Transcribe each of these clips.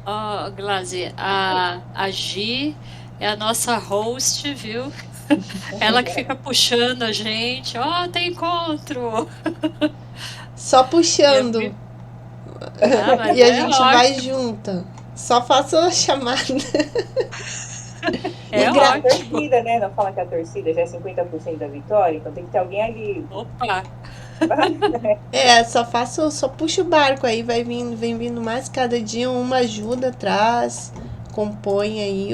Ó, Glaze, a Gi é a nossa host, viu? Ela que fica puxando a gente. Ó, tem encontro! Só E eu puxando. vi. Ah, mas E a é gente vai ótimo. junta. Só faço a chamada. E É É a ótimo. torcida, né? Não fala que a torcida já é 50% da vitória, então tem que ter alguém ali. Opa! Só faço, só puxo o barco aí, vem vindo mais cada dia uma ajuda atrás, compõe aí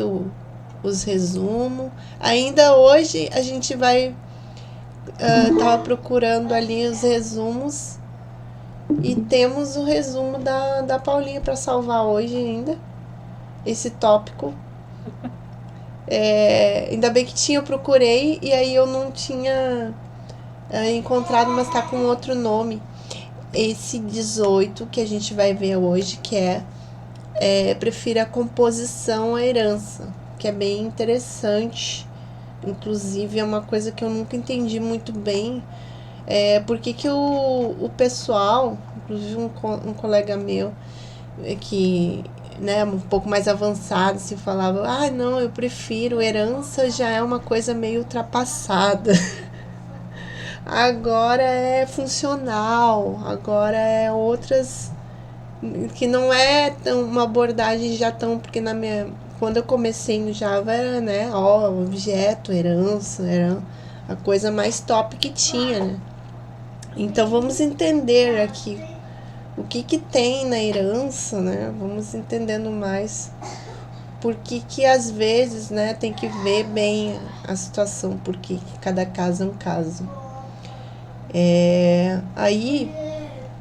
os resumos. Ainda hoje a gente vai, tava procurando ali os resumos e temos o resumo da Paulinha para salvar hoje ainda, esse tópico. Ainda bem que tinha, eu procurei e aí eu não tinha encontrado, mas tá com outro nome. Esse 18 que a gente vai ver hoje, que prefiro a composição à herança, que é bem interessante. Inclusive, é uma coisa que eu nunca entendi muito bem. Por que o pessoal, inclusive um colega meu, que né, um pouco mais avançado, se falava, ah, não, eu prefiro, herança já é uma coisa meio ultrapassada. Agora é funcional, agora é outras que não é tão, uma abordagem já tão, porque na minha quando eu comecei no Java era, né, ó, objeto, herança, era a coisa mais top que tinha, né? Então vamos entender aqui o que tem na herança, né? Vamos entendendo mais por que às vezes, né, tem que ver bem a situação, porque cada caso é um caso. Aí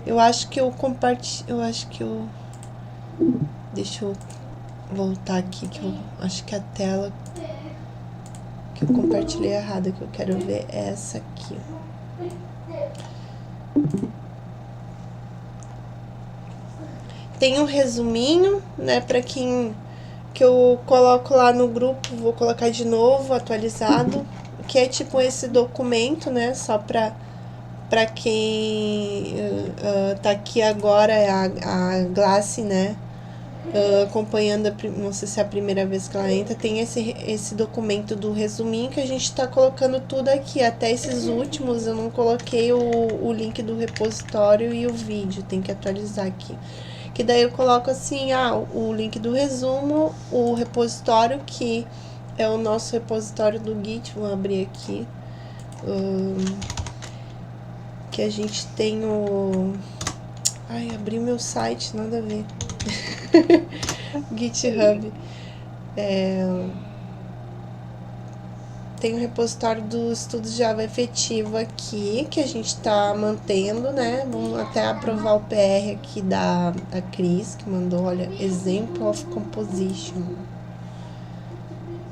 eu acho que eu compartilho, eu acho que eu deixa eu voltar aqui que eu acho que a tela que eu compartilhei errada que eu quero ver é essa aqui. Tem um resuminho, né, para quem que eu coloco lá no grupo, vou colocar de novo, atualizado, que é tipo esse documento, né, só para quem tá aqui agora é a Glace, né, acompanhando, não sei se é a primeira vez que ela entra, tem esse documento do resuminho que a gente está colocando tudo aqui. Até esses últimos eu não coloquei o link do repositório e o vídeo, tem que atualizar aqui. Que daí eu coloco assim, o link do resumo, o repositório, que é o nosso repositório do Git, vou abrir aqui. Que a gente tem o. Ai, abri meu site, nada a ver. GitHub. Tem o repositório do estudo Java efetivo aqui, que a gente está mantendo, né? Vamos até aprovar o PR aqui da Cris, que mandou, olha, Example of Composition.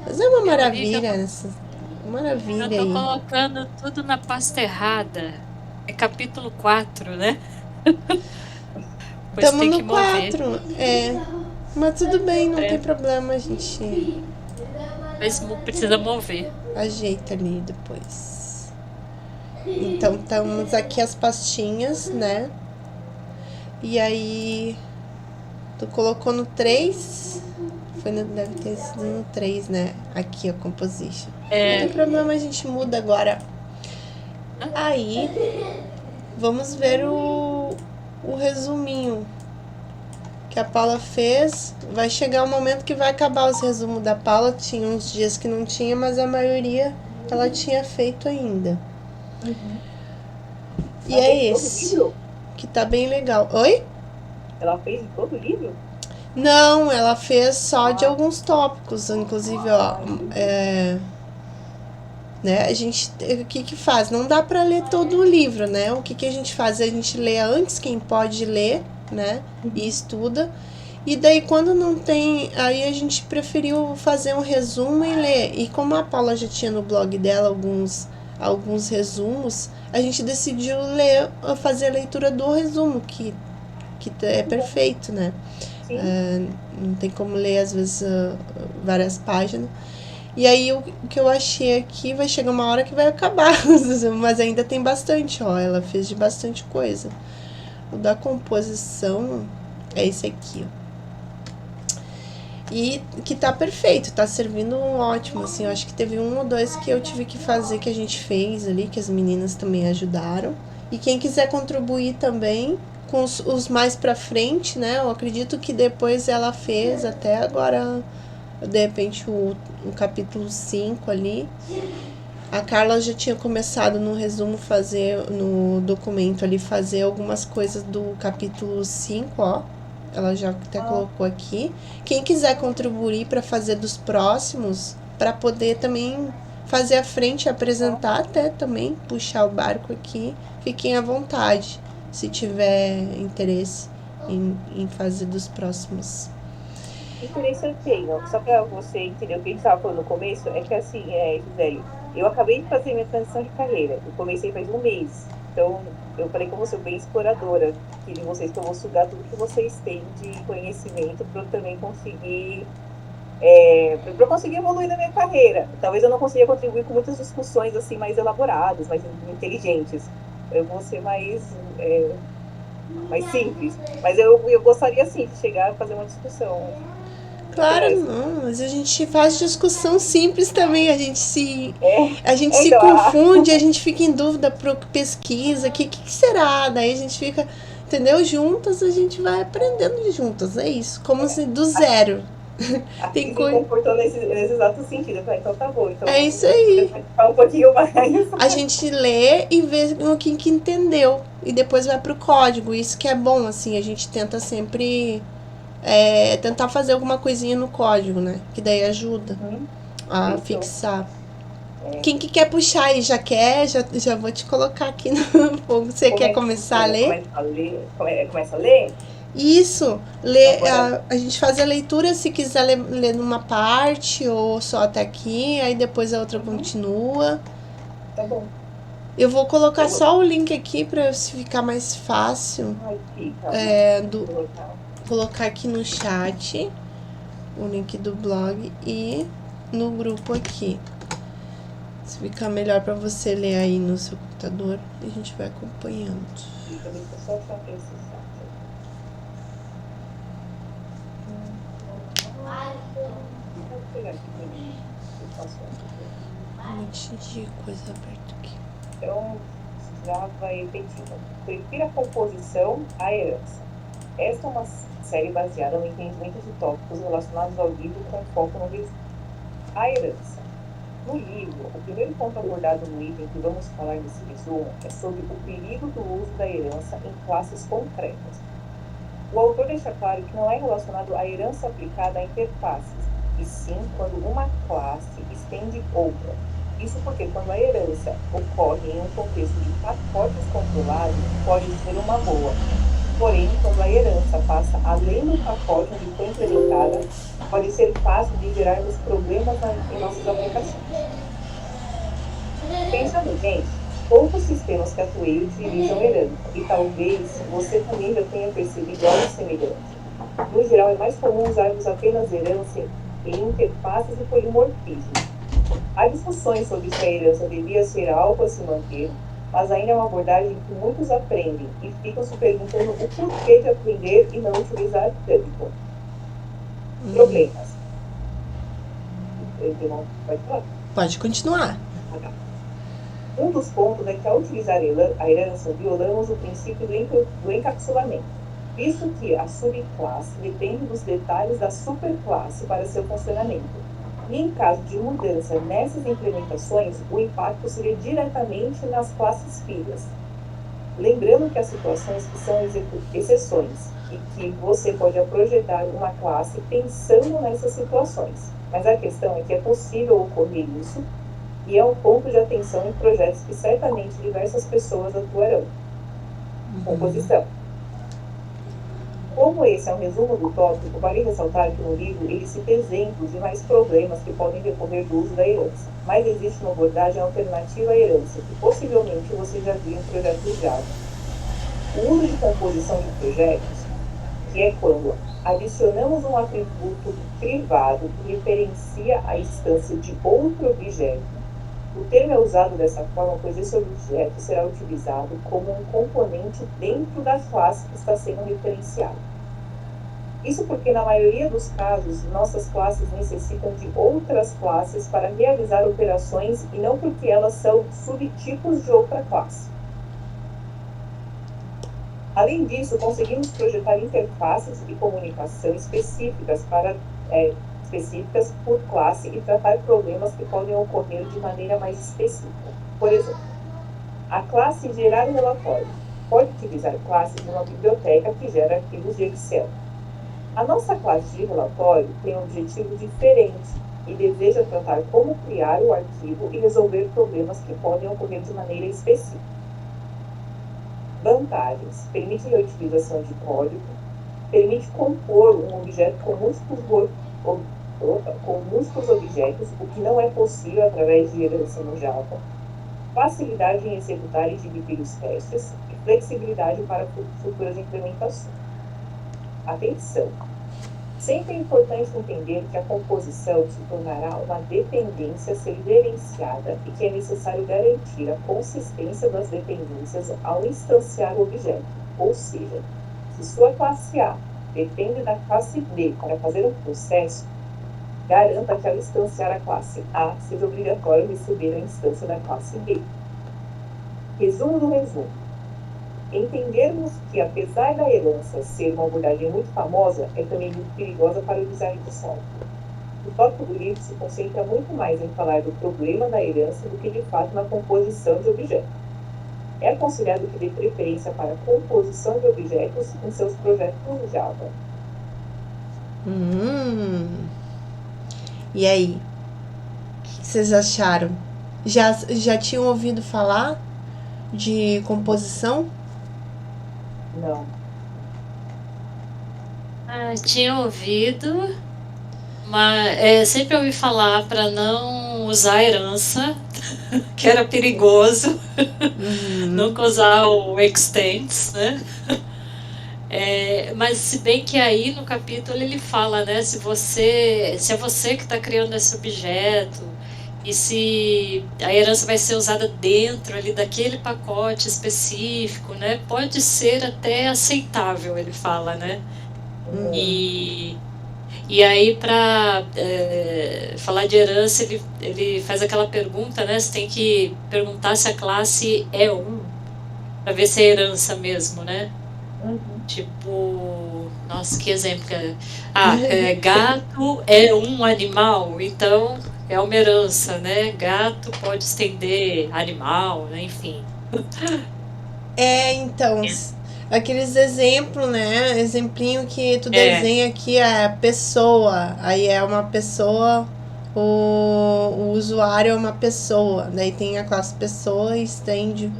Mas é uma Eu vi que maravilha, essa eu maravilha tô aí. colocando tudo na pasta errada. É capítulo 4, né? Pois Estamos tem no que mover. 4 mas tudo bem, não tem É, problema, a gente mas precisa mover. ajeita ali depois. Então, estamos aqui as pastinhas, né? E aí, tu colocou no 3. Deve ter sido no 3, né? Aqui a composition. Não tem É, problema, a gente muda agora. Aí, vamos ver o resuminho que a Paula fez. Vai chegar o momento que vai acabar os resumos da Paula. Tinha uns dias que não tinha, mas a maioria ela tinha feito ainda. Uhum. E Ela fez é em todo o esse, livro? que tá bem legal. Oi? Ela fez em todo o livro? Não, ela fez só de Ah, alguns tópicos, inclusive, ó, entendi. né? A gente, o que que faz? Não dá para ler todo o livro, né? O que que a gente faz? A gente lê antes, quem pode ler, né? E Uhum. estuda. E daí quando não tem, aí a gente preferiu fazer um resumo e ler. E como a Paula já tinha no blog dela alguns resumos, a gente decidiu ler, fazer a leitura do resumo, que é Muito bom. perfeito, né? Sim. Não tem como ler às vezes várias páginas. E aí o que eu achei aqui vai chegar uma hora que vai acabar, mas ainda tem bastante, ó. Ela fez de bastante coisa. O da composição é esse aqui, ó. E que tá perfeito, tá servindo ótimo, assim, eu acho que teve 1 ou 2 que eu tive que fazer, que a gente fez ali, que as meninas também ajudaram. E quem quiser contribuir também, com os mais pra frente, né, eu acredito que depois ela fez até agora, de repente, o capítulo 5 ali. A Carla já tinha começado no resumo fazer, no documento ali, fazer algumas coisas do capítulo 5, ó. Ela já até colocou aqui. Quem quiser contribuir para fazer dos próximos, para poder também fazer a frente, apresentar até também, puxar o barco aqui, fiquem à vontade, se tiver interesse em fazer dos próximos. Interesse eu tenho, só para você entender o que a gente estava falando no começo, é que assim, Gisele, eu acabei de fazer minha transição de carreira, eu comecei faz 1 mês, então eu falei que eu vou ser bem exploradora, que de vocês, que eu vou sugar tudo que vocês têm de conhecimento para eu também conseguir, para eu conseguir evoluir na minha carreira. Talvez eu não consiga contribuir com muitas discussões assim mais elaboradas, mais inteligentes, eu vou ser mais simples, mas eu gostaria sim de chegar a fazer uma discussão. Claro, não, mas a gente faz discussão simples também, a gente se Então, confunde, a gente fica em dúvida, pesquisa, que será? Daí a gente fica, entendeu? Juntas a gente vai aprendendo juntas, é isso, como se do zero. Tem se comportou nesse exato sentido. Eu falei, então tá bom. Então, é isso aí. Falar um pouquinho mais. A gente lê e vê o que entendeu, e depois vai pro código, isso que é bom, assim, a gente tenta sempre... tentar fazer alguma coisinha no código, né? Que daí ajuda a fixar. Quem que quer puxar aí? Já quer? Já vou te colocar aqui no fogo. Você quer começar a ler? Começa a ler? Isso. A gente faz a leitura, se quiser ler numa parte ou só até aqui, aí depois a outra continua. Tá bom. Eu vou colocar só o link aqui para ficar mais fácil. Colocar aqui no chat o link do blog e no grupo aqui. Se ficar melhor para você ler aí no seu computador, a gente vai acompanhando. Um monte de coisa aberta aqui. Então, já vai repetindo. Prefira a composição à herança. Esta é uma série baseada no entendimento de tópicos relacionados ao livro com foco no resumo. A herança. No livro, o primeiro ponto abordado no item que vamos falar nesse resumo é sobre o perigo do uso da herança em classes concretas. O autor deixa claro que não é relacionado à herança aplicada a interfaces, e sim quando uma classe estende outra. Isso porque quando a herança ocorre em um contexto de pacotes controlados, pode ser uma boa. Porém, quando a herança passa além do pacote onde foi implementada, pode ser fácil de gerarmos problemas em nossas aplicações. Pensando bem, poucos sistemas que atuei utilizam herança, e talvez você também já tenha percebido algo semelhante. No geral, é mais comum usarmos apenas herança em interfaces e polimorfismo. Há discussões sobre se a herança devia ser algo a se manter, mas ainda é uma abordagem que muitos aprendem e ficam se perguntando o porquê de aprender e não utilizar tanto. Problemas. Pode falar? Pode continuar. Um dos pontos é que ao utilizar a herança, violamos o princípio do encapsulamento, visto que a subclasse depende dos detalhes da superclasse para seu funcionamento. E em caso de mudança nessas implementações, o impacto seria diretamente nas classes filhas. Lembrando que há situações que são exceções e que você pode projetar uma classe pensando nessas situações. Mas a questão é que é possível ocorrer isso e é um ponto de atenção em projetos que certamente diversas pessoas atuarão. Composição. Como esse é um resumo do tópico, vale ressaltar que no livro ele cita exemplos de mais problemas que podem decorrer do uso da herança, mas existe uma abordagem alternativa à herança, que possivelmente você já viu em projetos Java. O uso de composição de projetos, que é quando adicionamos um atributo privado que referencia a instância de outro objeto. O termo é usado dessa forma, pois esse objeto será utilizado como um componente dentro da classe que está sendo referenciada. Isso porque, na maioria dos casos, nossas classes necessitam de outras classes para realizar operações e não porque elas são subtipos de outra classe. Além disso, conseguimos projetar interfaces de comunicação específicas por classe e tratar problemas que podem ocorrer de maneira mais específica. Por exemplo, a classe gerar relatório pode utilizar classes de uma biblioteca que gera arquivos de Excel. A nossa classe de relatório tem um objetivo diferente e deseja tratar como criar o arquivo e resolver problemas que podem ocorrer de maneira específica. Vantagens: permite reutilização de código, permite compor um objeto com múltiplos objetos, o que não é possível através de herança no Java, facilidade em executar e dividir os testes e flexibilidade para futuras implementações. Atenção! Sempre é importante entender que a composição se tornará uma dependência a ser gerenciada e que é necessário garantir a consistência das dependências ao instanciar o objeto. Ou seja, se sua classe A depende da classe B para fazer um processo, garanta que ao instanciar a classe A, seja obrigatório receber a instância da classe B. Resumo do resumo. Entendermos que, apesar da herança ser uma abordagem muito famosa, é também muito perigosa para o design de software. O tópico do livro se concentra muito mais em falar do problema da herança do que, de fato, na composição de objetos. É aconselhado que dê preferência para a composição de objetos em seus projetos no Java. E aí? O que vocês acharam? Já tinham ouvido falar de composição? Não. Tinha ouvido, mas sempre ouvi falar para não usar herança, que era perigoso, nunca usar o extends, né? Mas se bem que aí no capítulo ele fala, né, se é você que está criando esse objeto e se a herança vai ser usada dentro ali daquele pacote específico, né, pode ser até aceitável, ele fala, né? E aí, para falar de herança, ele faz aquela pergunta, né? Você tem que perguntar se a classe é 1, para ver se é herança mesmo, né? Tipo, nossa, que exemplo que é. Gato é um animal, então é uma herança, né? Gato pode estender animal, né? Enfim. Então, aqueles exemplos, né? Exemplinho que tu desenha aqui é a pessoa, aí é uma pessoa, o usuário é uma pessoa, daí tem a classe pessoa e estende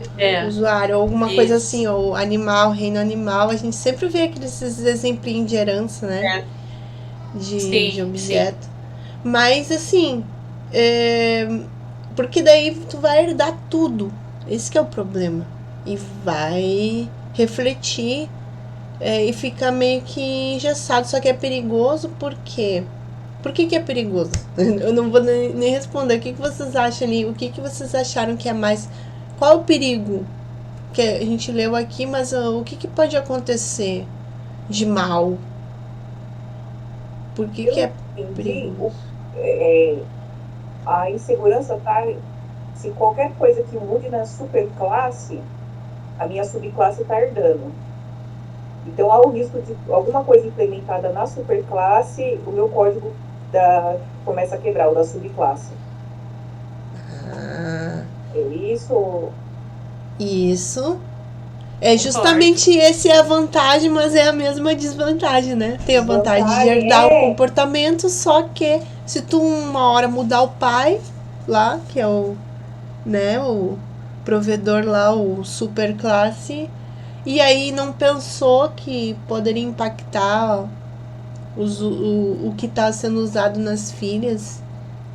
o usuário, ou alguma coisa assim, ou animal, reino animal, a gente sempre vê aqueles exemplinhos de herança, né? De objeto. Sim. Mas assim, porque daí tu vai herdar tudo, esse que é o problema. E vai refletir e fica meio que engessado. Só que é perigoso por quê? Por que é perigoso? Eu não vou nem responder. O que vocês acham ali? O que vocês acharam que é mais... Qual o perigo que a gente leu aqui, mas o que pode acontecer de mal? Por que é perigoso? A insegurança tá... Se qualquer coisa que mude na superclasse, a minha subclasse está herdando. Então, há o risco de alguma coisa implementada na superclasse, o meu código começa a quebrar, o da subclasse. É isso? Isso. É justamente esse é a vantagem, mas é a mesma desvantagem, né? Tem a vantagem de herdar o comportamento, só que se tu uma hora mudar o pai lá, que é o provedor lá, o superclasse, e aí não pensou que poderia impactar o que está sendo usado nas filhas,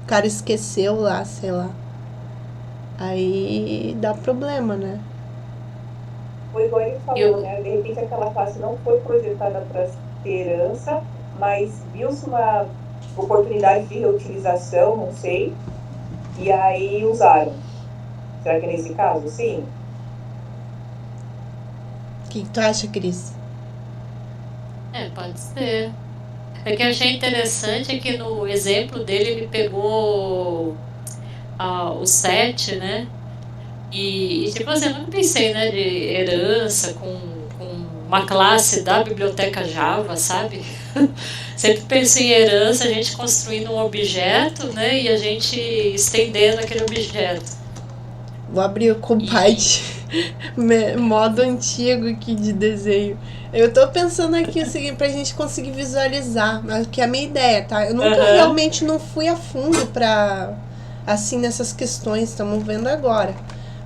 o cara esqueceu lá, sei lá, aí dá problema, né? Foi igual ele falou, né? De repente aquela classe não foi projetada para ter herança, mas viu-se uma oportunidade de reutilização, não sei, e aí usaram. Será que é nesse caso, sim? O que tu acha, Cris? Pode ser. O que eu achei interessante é que no exemplo dele ele pegou o 7, né? E tipo assim, eu nunca pensei, né, de herança com uma classe da biblioteca Java, sabe? Sempre pensei em herança, a gente construindo um objeto, né, e a gente estendendo aquele objeto. Vou abrir o Compile modo antigo aqui de desenho. Eu tô pensando aqui o seguinte, pra gente conseguir visualizar, mas que é a minha ideia, tá? Eu nunca realmente não fui a fundo pra, assim, nessas questões, estamos vendo agora.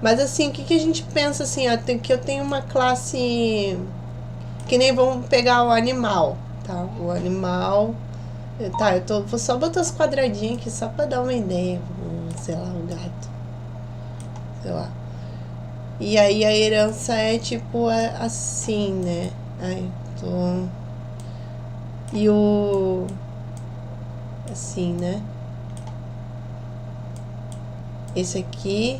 Mas assim, o que a gente pensa assim, que eu tenho uma classe, que nem vamos pegar o animal, tá? O animal, tá, vou só botar os quadradinhos aqui só pra dar uma ideia, sei lá, o gato, sei lá. E aí a herança é tipo assim, né? Ai, tô... E o... Assim, né? Esse aqui...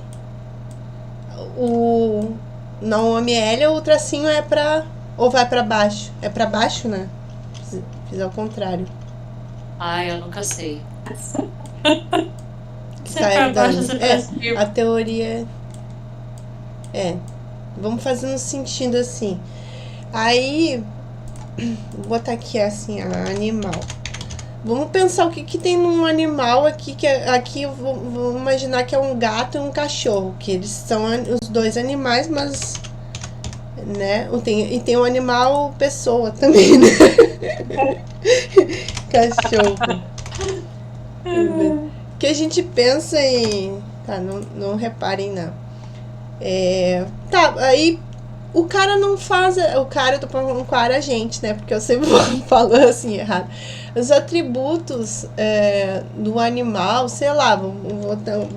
Não, o ML, o tracinho é pra... Ou vai pra baixo? É pra baixo, né? Fiz ao contrário. Eu nunca sei. Se Tá é pra baixo, herdando. se é pra cima. A teoria... Vamos fazer no sentido assim. Aí... Vou botar aqui assim, animal. Vamos pensar o que tem num animal aqui, que aqui eu vou imaginar que é um gato e um cachorro, que eles são os dois animais, mas, né, e tem um animal pessoa também, né? Cachorro. Que a gente pensa em... Tá, não reparem não. Tá, aí o cara não faz... O cara, eu tô falando com o cara, a gente, né? Porque eu sempre falo assim errado. Os atributos do animal, sei lá, vou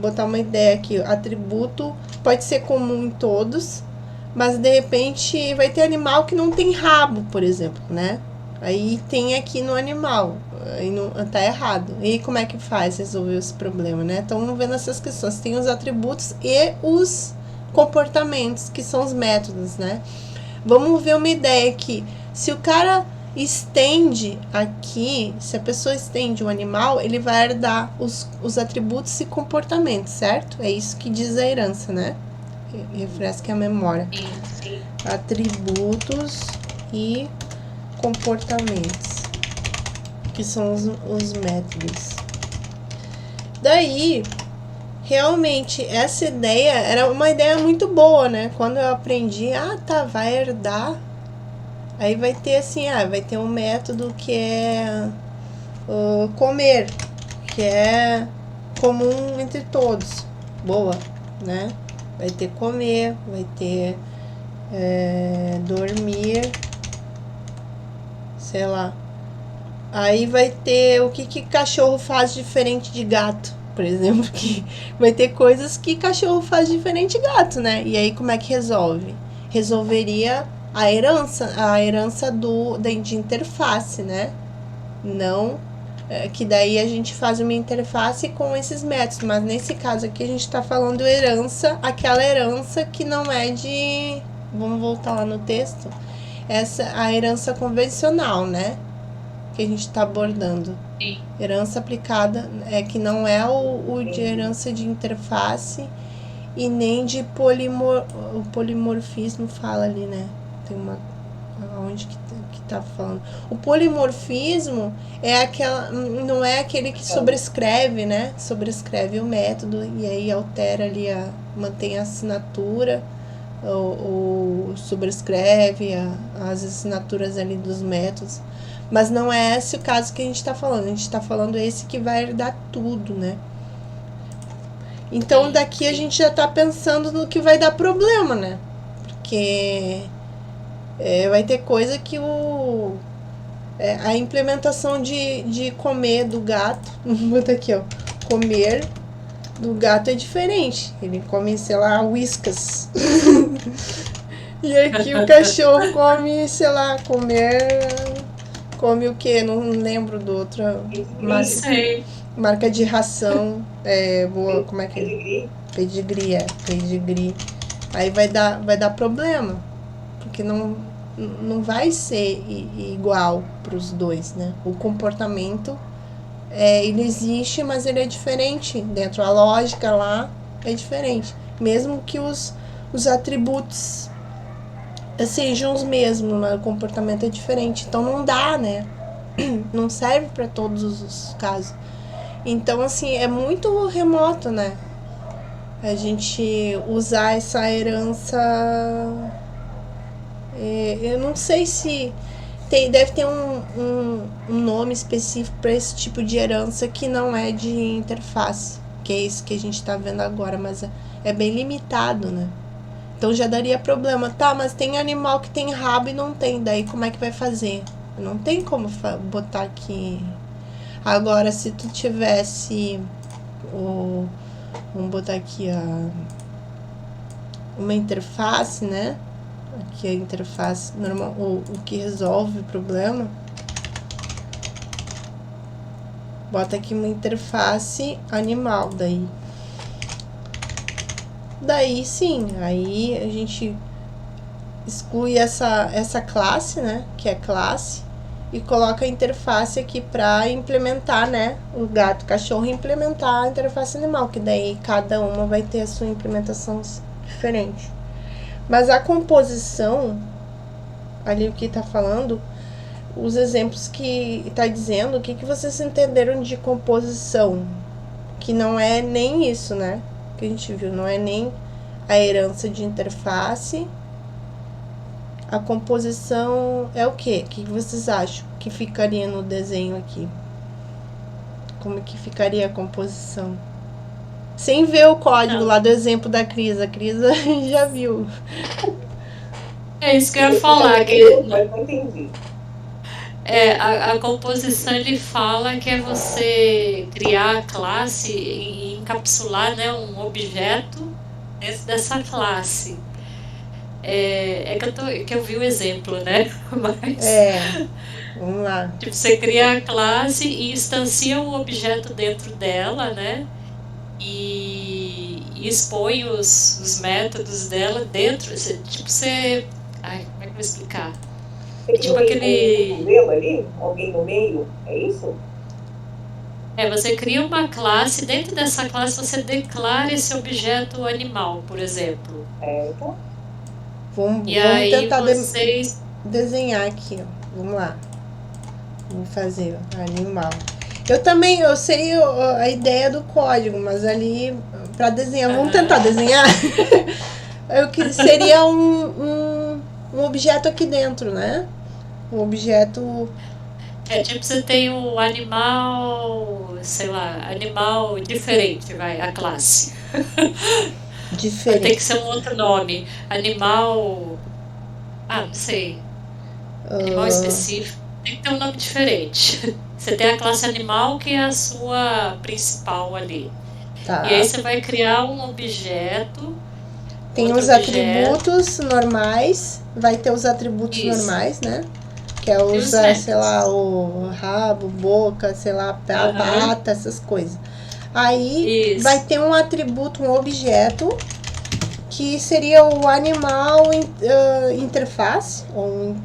botar uma ideia aqui. Atributo pode ser comum em todos, mas de repente vai ter animal que não tem rabo, por exemplo, né? Aí tem aqui no animal, aí não, tá errado. E como é que faz resolver esse problema, né? Então vamos vendo essas questões. Tem os atributos e os comportamentos, que são os métodos, né? Vamos ver uma ideia aqui. Se o cara estende aqui, se a pessoa estende um animal, ele vai herdar os atributos e comportamentos, certo? É isso que diz a herança, né? Refresque a memória. Sim. Atributos e comportamentos, que são os métodos. Daí, realmente, essa ideia era uma ideia muito boa, né? Quando eu aprendi, vai herdar. Aí vai ter assim, vai ter um método que é comer, que é comum entre todos. Boa, né? Vai ter comer, vai ter dormir, sei lá. Aí vai ter o que cachorro faz diferente de gato, por exemplo, que vai ter coisas que cachorro faz diferente de gato, né? E aí como é que resolve? Resolveria a herança de interface, né? Não, que daí a gente faz uma interface com esses métodos, mas nesse caso aqui a gente está falando aquela herança que não é de... Vamos voltar lá no texto. A herança convencional, né? Que a gente está abordando. Sim. Herança aplicada, que não é o de herança de interface e nem de o polimorfismo fala ali, né? Tem uma... Onde que tá falando? O polimorfismo é aquela... Não é aquele que sobrescreve, né? Sobrescreve o método e aí altera ali, mantém a assinatura ou sobrescreve as assinaturas ali dos métodos. Mas não é esse o caso que a gente está falando. A gente está falando esse que vai herdar tudo, né? Então, daqui a gente já está pensando no que vai dar problema, né? Porque vai ter coisa que a implementação de comer do gato... Vou botar aqui, ó. Comer do gato é diferente. Ele come, sei lá, whiskas. E aqui o cachorro come, sei lá, come o quê? Não lembro do outro. Marca de ração. Boa, como é que é? Pedigree. Aí vai dar problema. Porque não não vai ser igual para os dois, né? O comportamento, ele existe, mas ele é diferente. Dentro da lógica lá, é diferente. Mesmo que os atributos sejam os mesmos, mas o comportamento é diferente. Então não dá, né? Não serve para todos os casos. Então, assim, é muito remoto, né? A gente usar essa herança. Eu não sei se deve ter um nome específico para esse tipo de herança que não é de interface, que é isso que a gente está vendo agora, mas é bem limitado, né? Então já daria problema. Tá, mas tem animal que tem rabo e não tem, daí como é que vai fazer? Não tem como botar aqui. Agora, se tu tivesse vamos botar aqui uma interface, né? Aqui a interface normal, o que resolve o problema. Bota aqui uma interface animal, daí sim, aí a gente exclui essa classe, né? Que é classe, e coloca a interface aqui para implementar, né? O gato, cachorro, implementar a interface animal, que daí cada uma vai ter a sua implementação diferente. Mas a composição, ali o que está falando, os exemplos que está dizendo, o que vocês entenderam de composição? Que não é nem isso, né? Que a gente viu, não é nem a herança de interface. A composição é o quê? O que vocês acham que ficaria no desenho aqui? Como que ficaria a composição? Sem ver o código lá do exemplo da Cris. A Cris já viu. É isso que eu ia falar. Mas não entendi. A composição, ele fala que é você criar a classe e encapsular, né, um objeto dentro dessa classe. Que eu vi o exemplo, né? Mas, vamos lá. Tipo, você cria a classe e instancia um objeto dentro dela, né? E expõe os métodos dela dentro. Tipo, você... Ai, como é que eu vou explicar? Tipo aquele modelo ali? Alguém no meio? É isso? Você cria uma classe, dentro dessa classe você declara esse objeto animal, por exemplo. Vamos aí tentar vocês... desenhar aqui, ó. Vamos lá. Vamos fazer animal. Eu sei a ideia do código, mas ali para desenhar, vamos tentar desenhar. Seria um objeto aqui dentro, né? Um objeto... tipo, você tem um animal, sei lá, animal diferente, a classe. Diferente. Tem que ser um outro nome. Animal... não sei. Animal específico. Tem que ter um nome diferente. Você tem a classe animal, que é a sua principal ali. Tá. E aí você vai criar um objeto. Tem os atributos normais. Vai ter os atributos normais, né? Que é sei lá, o rabo, boca, sei lá, a pata, essas coisas. Aí vai ter um atributo, um objeto, que seria o animal interface, ou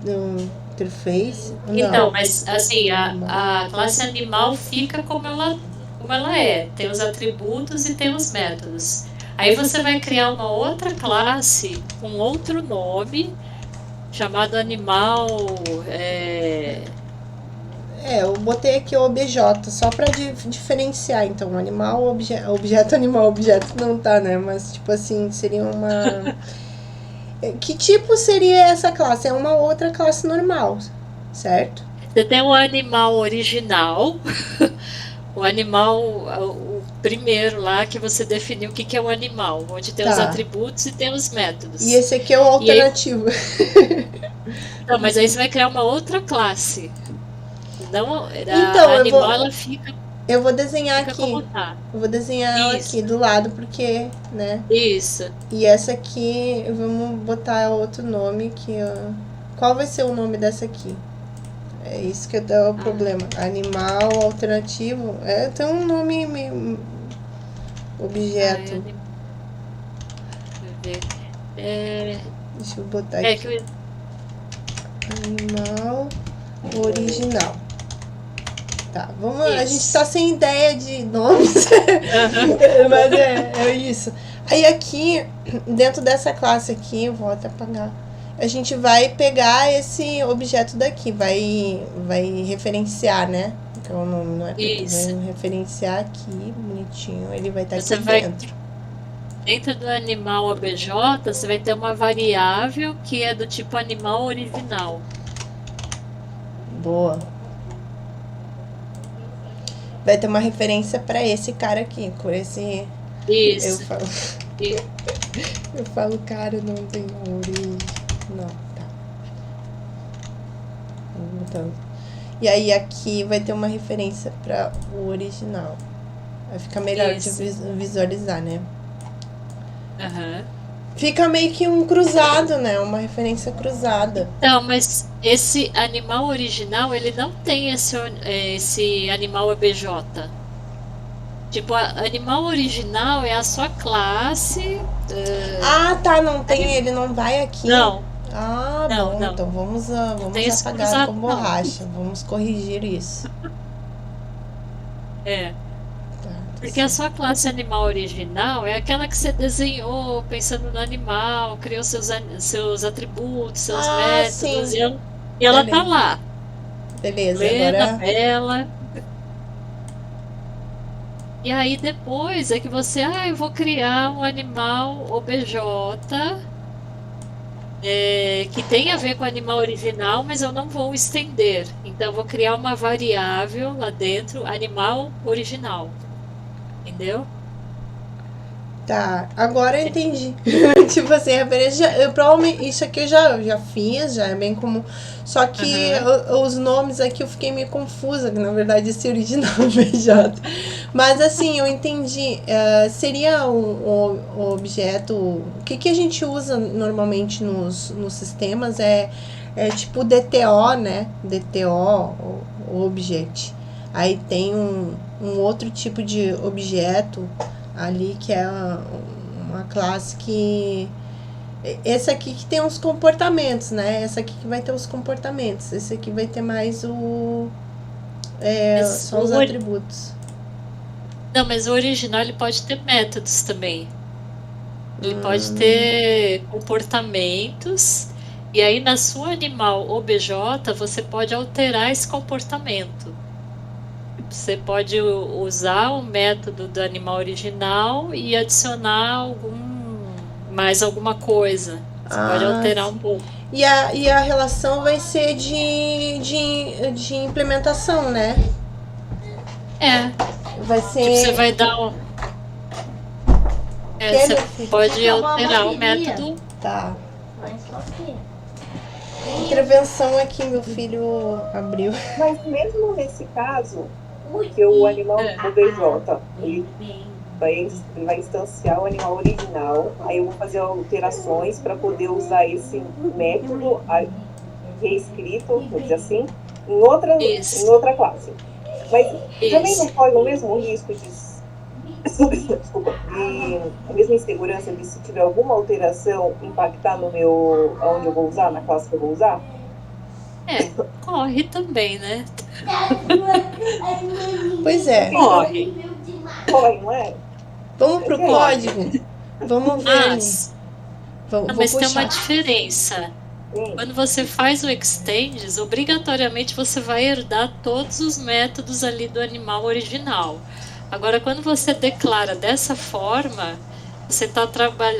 interface. Então, mas assim, a classe animal fica como ela é. Tem os atributos e tem os métodos. Aí você vai criar uma outra classe com outro nome, chamado animal... eu botei aqui o objeto, só pra diferenciar. Então, animal, objeto, animal, objeto não tá, né? Mas, tipo assim, seria uma... Que tipo seria essa classe? É uma outra classe normal, certo? Você tem o animal original, o animal, o primeiro lá que você definiu o que é um animal, onde tem os atributos e tem os métodos. E esse aqui é o alternativo. Não, mas aí você vai criar uma outra classe. Não, então, animal, ela fica... Eu vou desenhar aqui. Como tá. Eu vou desenhar ela aqui do lado, porque, né? Isso. E essa aqui, vamos botar outro nome que... Qual vai ser o nome dessa aqui? É isso que dá o problema. Animal alternativo. Tem um nome meio... Objeto. Deixa eu ver. Deixa eu botar aqui. Animal original. Tá, vamos lá. A Isso. gente tá sem ideia de nomes, mas é isso. Aí aqui, dentro dessa classe aqui, eu vou até apagar. A gente vai pegar esse objeto daqui, vai referenciar, né? Então o nome não é Isso. vai referenciar aqui, bonitinho. Ele vai estar Você aqui vai- dentro. Dentro do animal OBJ, você vai ter uma variável que é do tipo animal original. Boa. Vai ter uma referência para esse cara aqui, por esse. Isso. E- Eu falo, cara, não tem origem. Não, tá. Então, e aí aqui vai ter uma referência para o original. Vai ficar melhor Isso. de visualizar, né? Aham. Fica meio que um cruzado, né? Uma referência cruzada. Então, mas esse animal original, ele não tem esse animal OBJ. Tipo, animal original é a sua classe. Ah, tá, não tem, ele não vai aqui. Não, Ah, Não, bom, não. então vamos tem esse apagar cruzado, com não. borracha. Vamos corrigir isso. é. Tá, Porque a sua classe animal original é aquela que você desenhou pensando no animal, criou seus atributos, seus métodos, sim. e ela tá Beleza. lá, Beleza, plena, agora. bela. E aí depois é que você, eu vou criar um animal OBJ que tem a ver com o animal original, mas eu não vou estender. Então eu vou criar uma variável lá dentro, animal original. Entendeu? Tá, agora eu entendi. Tipo assim, referência. Provavelmente isso aqui eu já fiz, já é bem comum. Só que os nomes aqui eu fiquei meio confusa, que na verdade esse original é BJ. Mas assim, eu entendi. Seria um objeto. O que a gente usa normalmente nos sistemas é tipo DTO, né? DTO, o object. Aí tem um outro tipo de objeto ali que é uma classe que esse aqui que tem os comportamentos, né? Essa aqui que vai ter os comportamentos, esse aqui vai ter mais só os atributos. Não, mas o original ele pode ter métodos também. Ele pode ter comportamentos. E aí na sua animal OBJ você pode alterar esse comportamento. Você pode usar o método do animal original e adicionar mais alguma coisa. Você pode alterar um pouco. E a relação vai ser de implementação, né? Vai ser. Tipo, você vai dar você pode alterar o método. Tá. Intervenção aqui, meu filho abriu. Mas mesmo nesse caso, que o animal OBJ, ele vai instanciar o animal original, aí eu vou fazer alterações para poder usar esse método reescrito, vou dizer assim, em outra classe. Mas também não corre o mesmo risco a mesma insegurança de se tiver alguma alteração impactar no onde eu vou usar, na classe que eu vou usar? Corre também, né? Pois é. Corre, não é? Vamos pro código? Vamos ver. Mas tem uma diferença. Quando você faz o extends, obrigatoriamente você vai herdar todos os métodos ali do animal original. Agora, quando você declara dessa forma,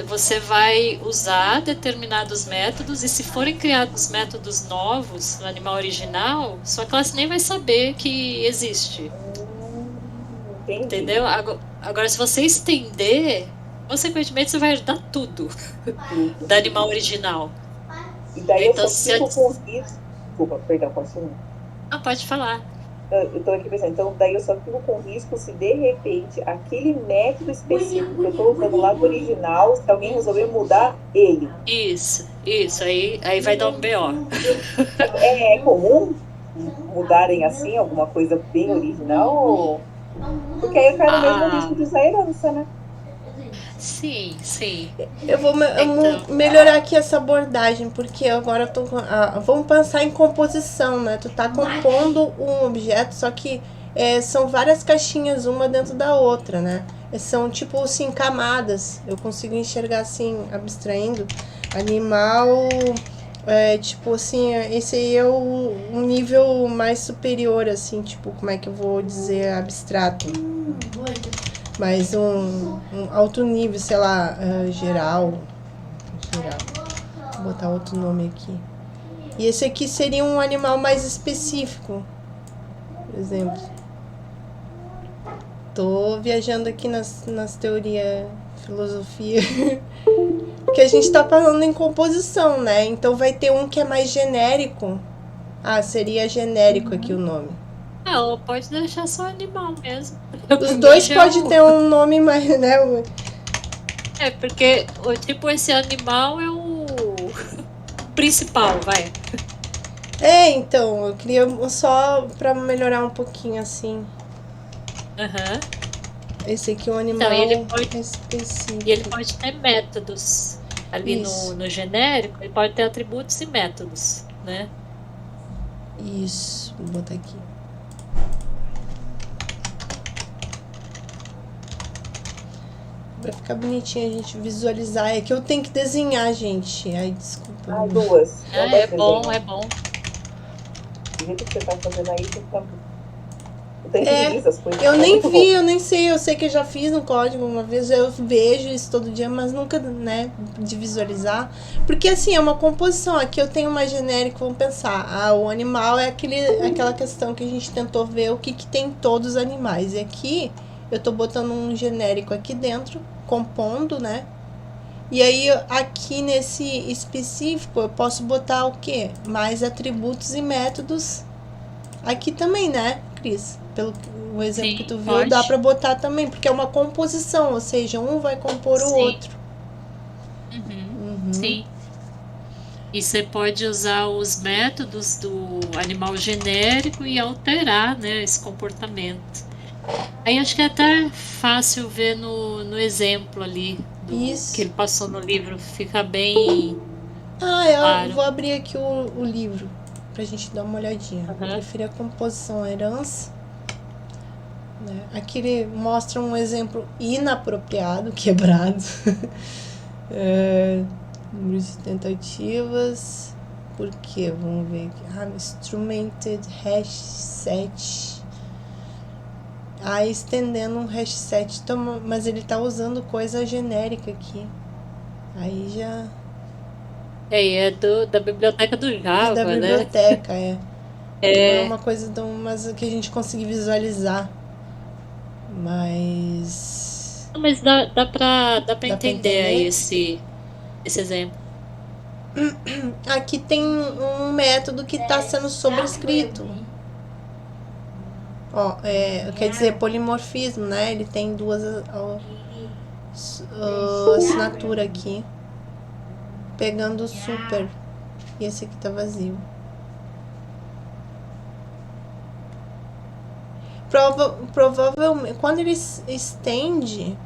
você vai usar determinados métodos e se forem criados métodos novos no animal original, sua classe nem vai saber que existe. Entendeu? Agora, se você estender, consequentemente você vai herdar tudo do animal original. E daí então, eu só fico com risco. Desculpa, perdão, posso ir? Não, pode falar. Eu estou aqui pensando, então daí eu só fico com risco se de repente aquele método específico que eu estou usando lá no original, se alguém resolver mudar ele. Isso, aí vai dar um BO. É comum mudarem assim alguma coisa bem original? Porque aí eu quero no mesmo risco de usar herança, né? Sim, sim. Eu vou Então, melhorar aqui essa abordagem, porque agora eu tô vamos pensar em composição, né? Tu tá compondo um objeto, só que são várias caixinhas uma dentro da outra, né? São tipo assim, camadas. Eu consigo enxergar assim, abstraindo. Animal, tipo assim, esse aí é um nível mais superior, assim, tipo, como é que eu vou dizer, abstrato. Mas um alto nível, sei lá, geral. Vou botar outro nome aqui. E esse aqui seria um animal mais específico, por exemplo. Tô viajando aqui nas teorias, filosofia. Porque a gente tá falando em composição, né? Então vai ter um que é mais genérico. Ah, seria genérico aqui o nome. não, pode deixar só animal mesmo. Os Pra mim dois já pode ter um nome mais, né? porque tipo esse animal é o principal, vai. Então, eu queria só pra melhorar um pouquinho assim. Aham. Esse aqui é um Então, animal e ele pode específico. ter métodos ali Isso, no genérico, ele pode ter atributos e métodos, né? isso. Vou botar aqui. Pra ficar bonitinho a gente visualizar. É que eu tenho que desenhar, gente. Ai, desculpa. Ah, duas. É bom, é bom. Do jeito que você tá fazendo aí, você tá... Eu tenho que dividir essas coisas. Eu nem vi, eu nem sei. Eu sei que eu já fiz no código uma vez. Eu vejo isso todo dia, mas nunca, né, de visualizar. Porque, assim, é uma composição. Aqui eu tenho mais genérico, vamos pensar. Ah, o animal é aquela questão que a gente tentou ver o que tem em todos os animais. E aqui eu tô botando um genérico aqui dentro, compondo, né? E aí, aqui nesse específico, eu posso botar o quê? Mais atributos e métodos aqui também, né, Cris? Pelo o exemplo Sim, que tu viu, pode. dá pra botar também, porque é uma composição, ou seja, um vai compor o Sim. outro. Sim. E você pode usar os métodos do animal genérico e alterar, né, esse comportamento. Aí acho que é até fácil ver no exemplo ali Isso. que ele passou no livro, fica bem Eu claro. vou abrir aqui o livro pra gente dar uma olhadinha. Uhum. Prefiro a composição, a herança. Né? Aqui ele mostra um exemplo inapropriado, quebrado. Número de tentativas. Por quê? Vamos ver aqui. Instrumented hash set. Estendendo um hash set. Então, mas ele tá usando coisa genérica aqui. Aí já... É da biblioteca do Java, da né? biblioteca, É. Não é uma coisa mas que a gente consegue visualizar. Mas... Mas dá pra pra entender aí entender? esse exemplo. Aqui tem um método que está sendo sobrescrito. Quer dizer, polimorfismo, né? Ele tem duas assinaturas aqui. Pegando o super. E esse aqui tá vazio. Provavelmente, quando ele estende...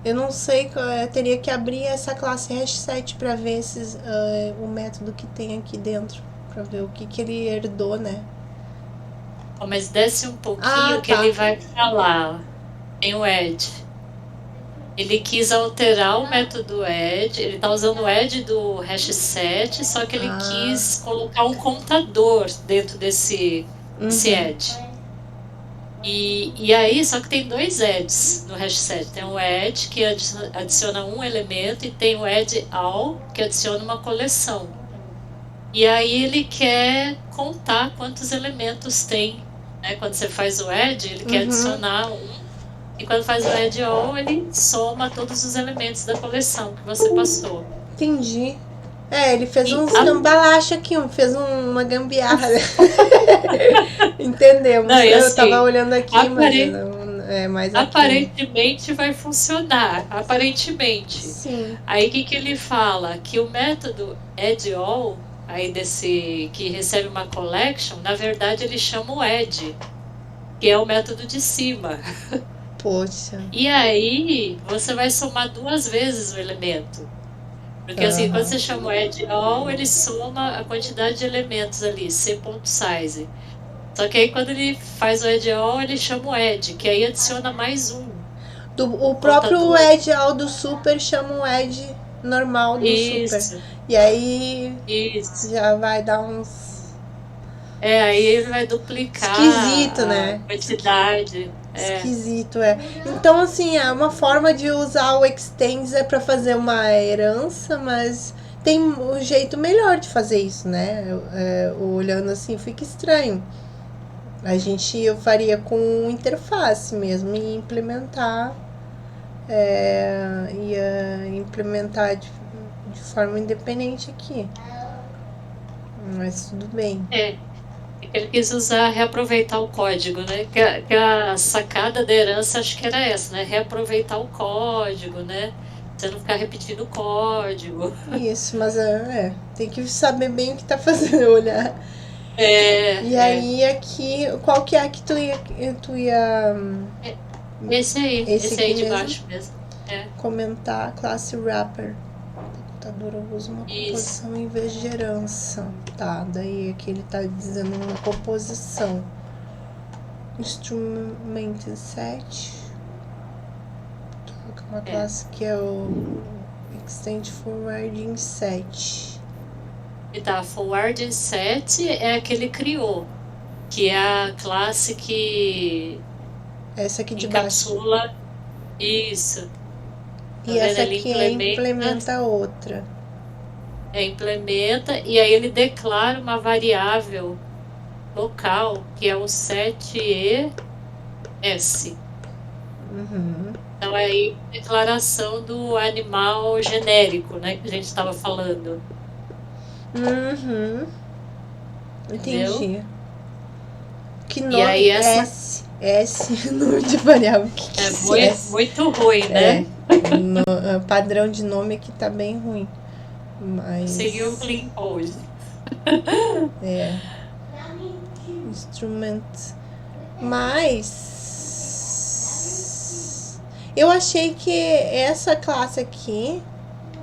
eu não sei, teria que abrir essa classe hashset para ver o método que tem aqui dentro, para ver o que ele herdou, né? Mas desce um pouquinho que ele vai falar. Tem o add. Ele quis alterar o método add, ele está usando o add do hashset, só que ele quis colocar um contador dentro desse add. E aí, só que tem dois adds no hashset. Tem o add, que adiciona um elemento, e tem o add all, que adiciona uma coleção. E aí ele quer contar quantos elementos tem. Né? Quando você faz o add, ele quer adicionar um. E quando faz o add all, ele soma todos os elementos da coleção que você passou. Entendi. Ele fez uns cambalacha aqui, fez uma gambiarra. Entendemos. Não, eu assim, tava olhando aqui, mas não é mais aqui. Aparentemente vai funcionar. Aparentemente. Sim. Aí o que ele fala? Que o método add all, aí desse que recebe uma collection, na verdade ele chama o add. que é o método de cima. Poxa. E aí você vai somar 2 vezes o elemento. Porque assim, quando você chama o add all, ele soma a quantidade de elementos ali, c.size. Só que aí quando ele faz o add all, ele chama o add, que aí adiciona mais um O próprio contador. add all do super chama o add normal do super. Isso, E aí isso. já vai dar uns. Aí ele vai duplicar Esquisito, a né? quantidade. Esquisito, é. Então, assim, é uma forma de usar o extends é para fazer uma herança, mas tem um jeito melhor de fazer isso, né? Olhando assim, fica estranho. Eu faria com interface mesmo e implementar implementar de forma independente aqui. Mas tudo bem. Ele quis reaproveitar o código, né? Que a sacada da herança acho que era essa, né? Reaproveitar o código, né? Você não ficar repetindo o código. Isso, mas tem que saber bem o que tá fazendo, olhar. E aí aqui, qual que é que tu ia Esse aí de mesmo? baixo mesmo. Comentar classe wrapper. O computador usa uma composição em vez de herança. Tá, daí aqui ele tá dizendo uma composição. Instrument set. Uma classe que é o Extend Forwarding Set. E tá, Forwarding Set é a que ele criou, que é a classe que essa aqui de encapsula baixo. Isso. E essa aqui implementa outra. Implementa, e aí ele declara uma variável local, que é o set ES. Então é aí a declaração do animal genérico, né, que a gente estava falando. Entendi. Entendeu? Que nome? E aí S, nome de variável. Muito ruim, né? Padrão de nome aqui tá bem ruim. Mas... Seguiu o clean code. Instrument. Mas eu achei que essa classe aqui...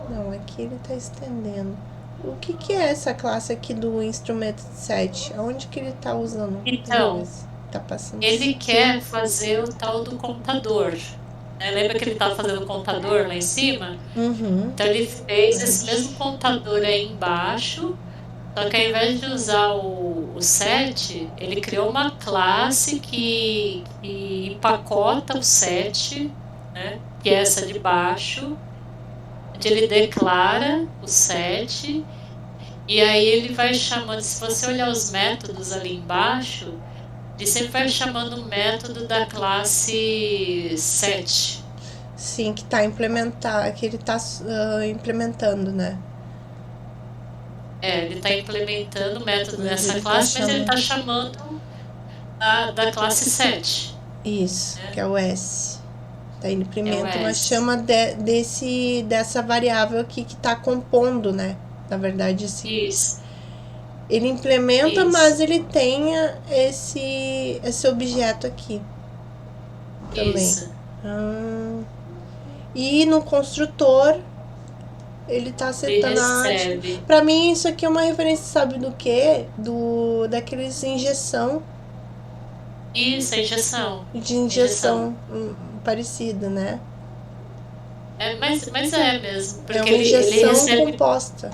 Não, aqui ele tá estendendo. O que é essa classe aqui do Instrument Set? Aonde que ele tá usando? Então, tá passando ele quer fazer o tal do contador. Lembra que ele estava fazendo o contador lá em cima? Então ele fez esse mesmo contador aí embaixo, só que ao invés de usar o set, ele criou uma classe que empacota o set, né, que é essa de baixo, onde ele declara o set, e aí ele vai chamando, se você olhar os métodos ali embaixo, ele sempre vai chamando o método da classe set. Sim, que ele tá implementando, né? Ele está implementando o método dessa classe, mas ele está chamando da classe set. Isso, que é o S. Daí ele implementa uma chama dessa variável aqui que está compondo, né? Na verdade, assim. Isso. Ele implementa, mas ele tem esse objeto aqui. Também. Isso. E no construtor, ele tá setando a arte. Pra mim, isso aqui é uma referência, sabe do quê? Daqueles injeção. Isso, injeção. De injeção. Parecida, né? Mas é mesmo. Porque é uma injeção composta.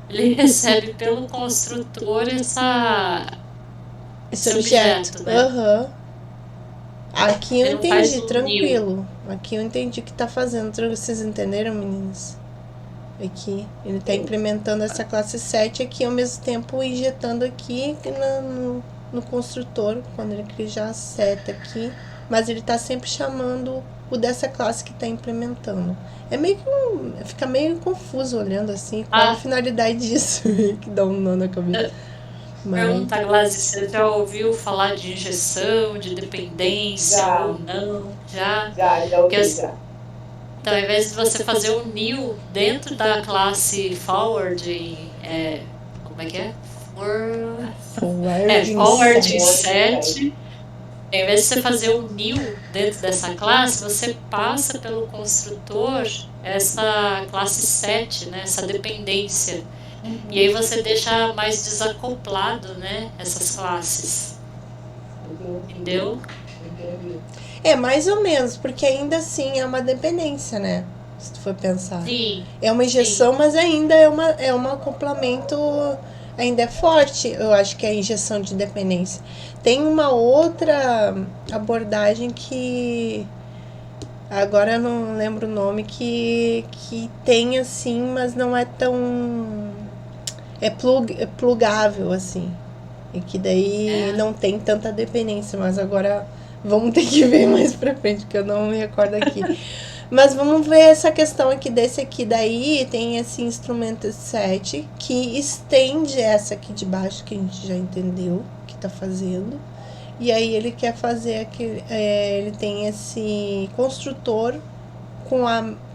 Ele recebe pelo construtor esse objeto, né? Aqui eu entendi, tranquilo. Aqui eu entendi o que tá fazendo. Vocês entenderam, meninas? Aqui, ele tá implementando essa classe 7 aqui, ao mesmo tempo injetando aqui no construtor, quando ele já seta aqui. Mas ele tá sempre chamando o dessa classe que tá implementando. É meio que fica meio confuso olhando assim, qual a finalidade disso, que dá um nó na cabeça. Pergunta, Glaze, você já ouviu falar de injeção, de dependência ou não? Já ouvi, já. Então, ao invés de você fazer um new dentro da classe forward, como é que é? Forwarding set, Ao invés de você fazer o new dentro dessa classe, você passa pelo construtor essa classe set, né, essa dependência. E aí você deixa mais desacoplado, né, essas classes. Entendeu? É, mais ou menos, porque ainda assim é uma dependência, né? Se tu for pensar. Sim. É uma injeção, Sim. mas ainda é um acoplamento, ainda é forte, eu acho que é a injeção de dependência. Tem uma outra abordagem que agora eu não lembro o nome, que tem assim, mas não é tão. É plugável, assim. E que daí não tem tanta dependência, mas agora vamos ter que ver mais pra frente, que eu não me recordo aqui. Mas vamos ver essa questão aqui desse aqui. Daí tem esse instrumento 7 que estende essa aqui de baixo, que a gente já entendeu que tá fazendo. E aí ele quer fazer aquele. Ele tem esse construtor com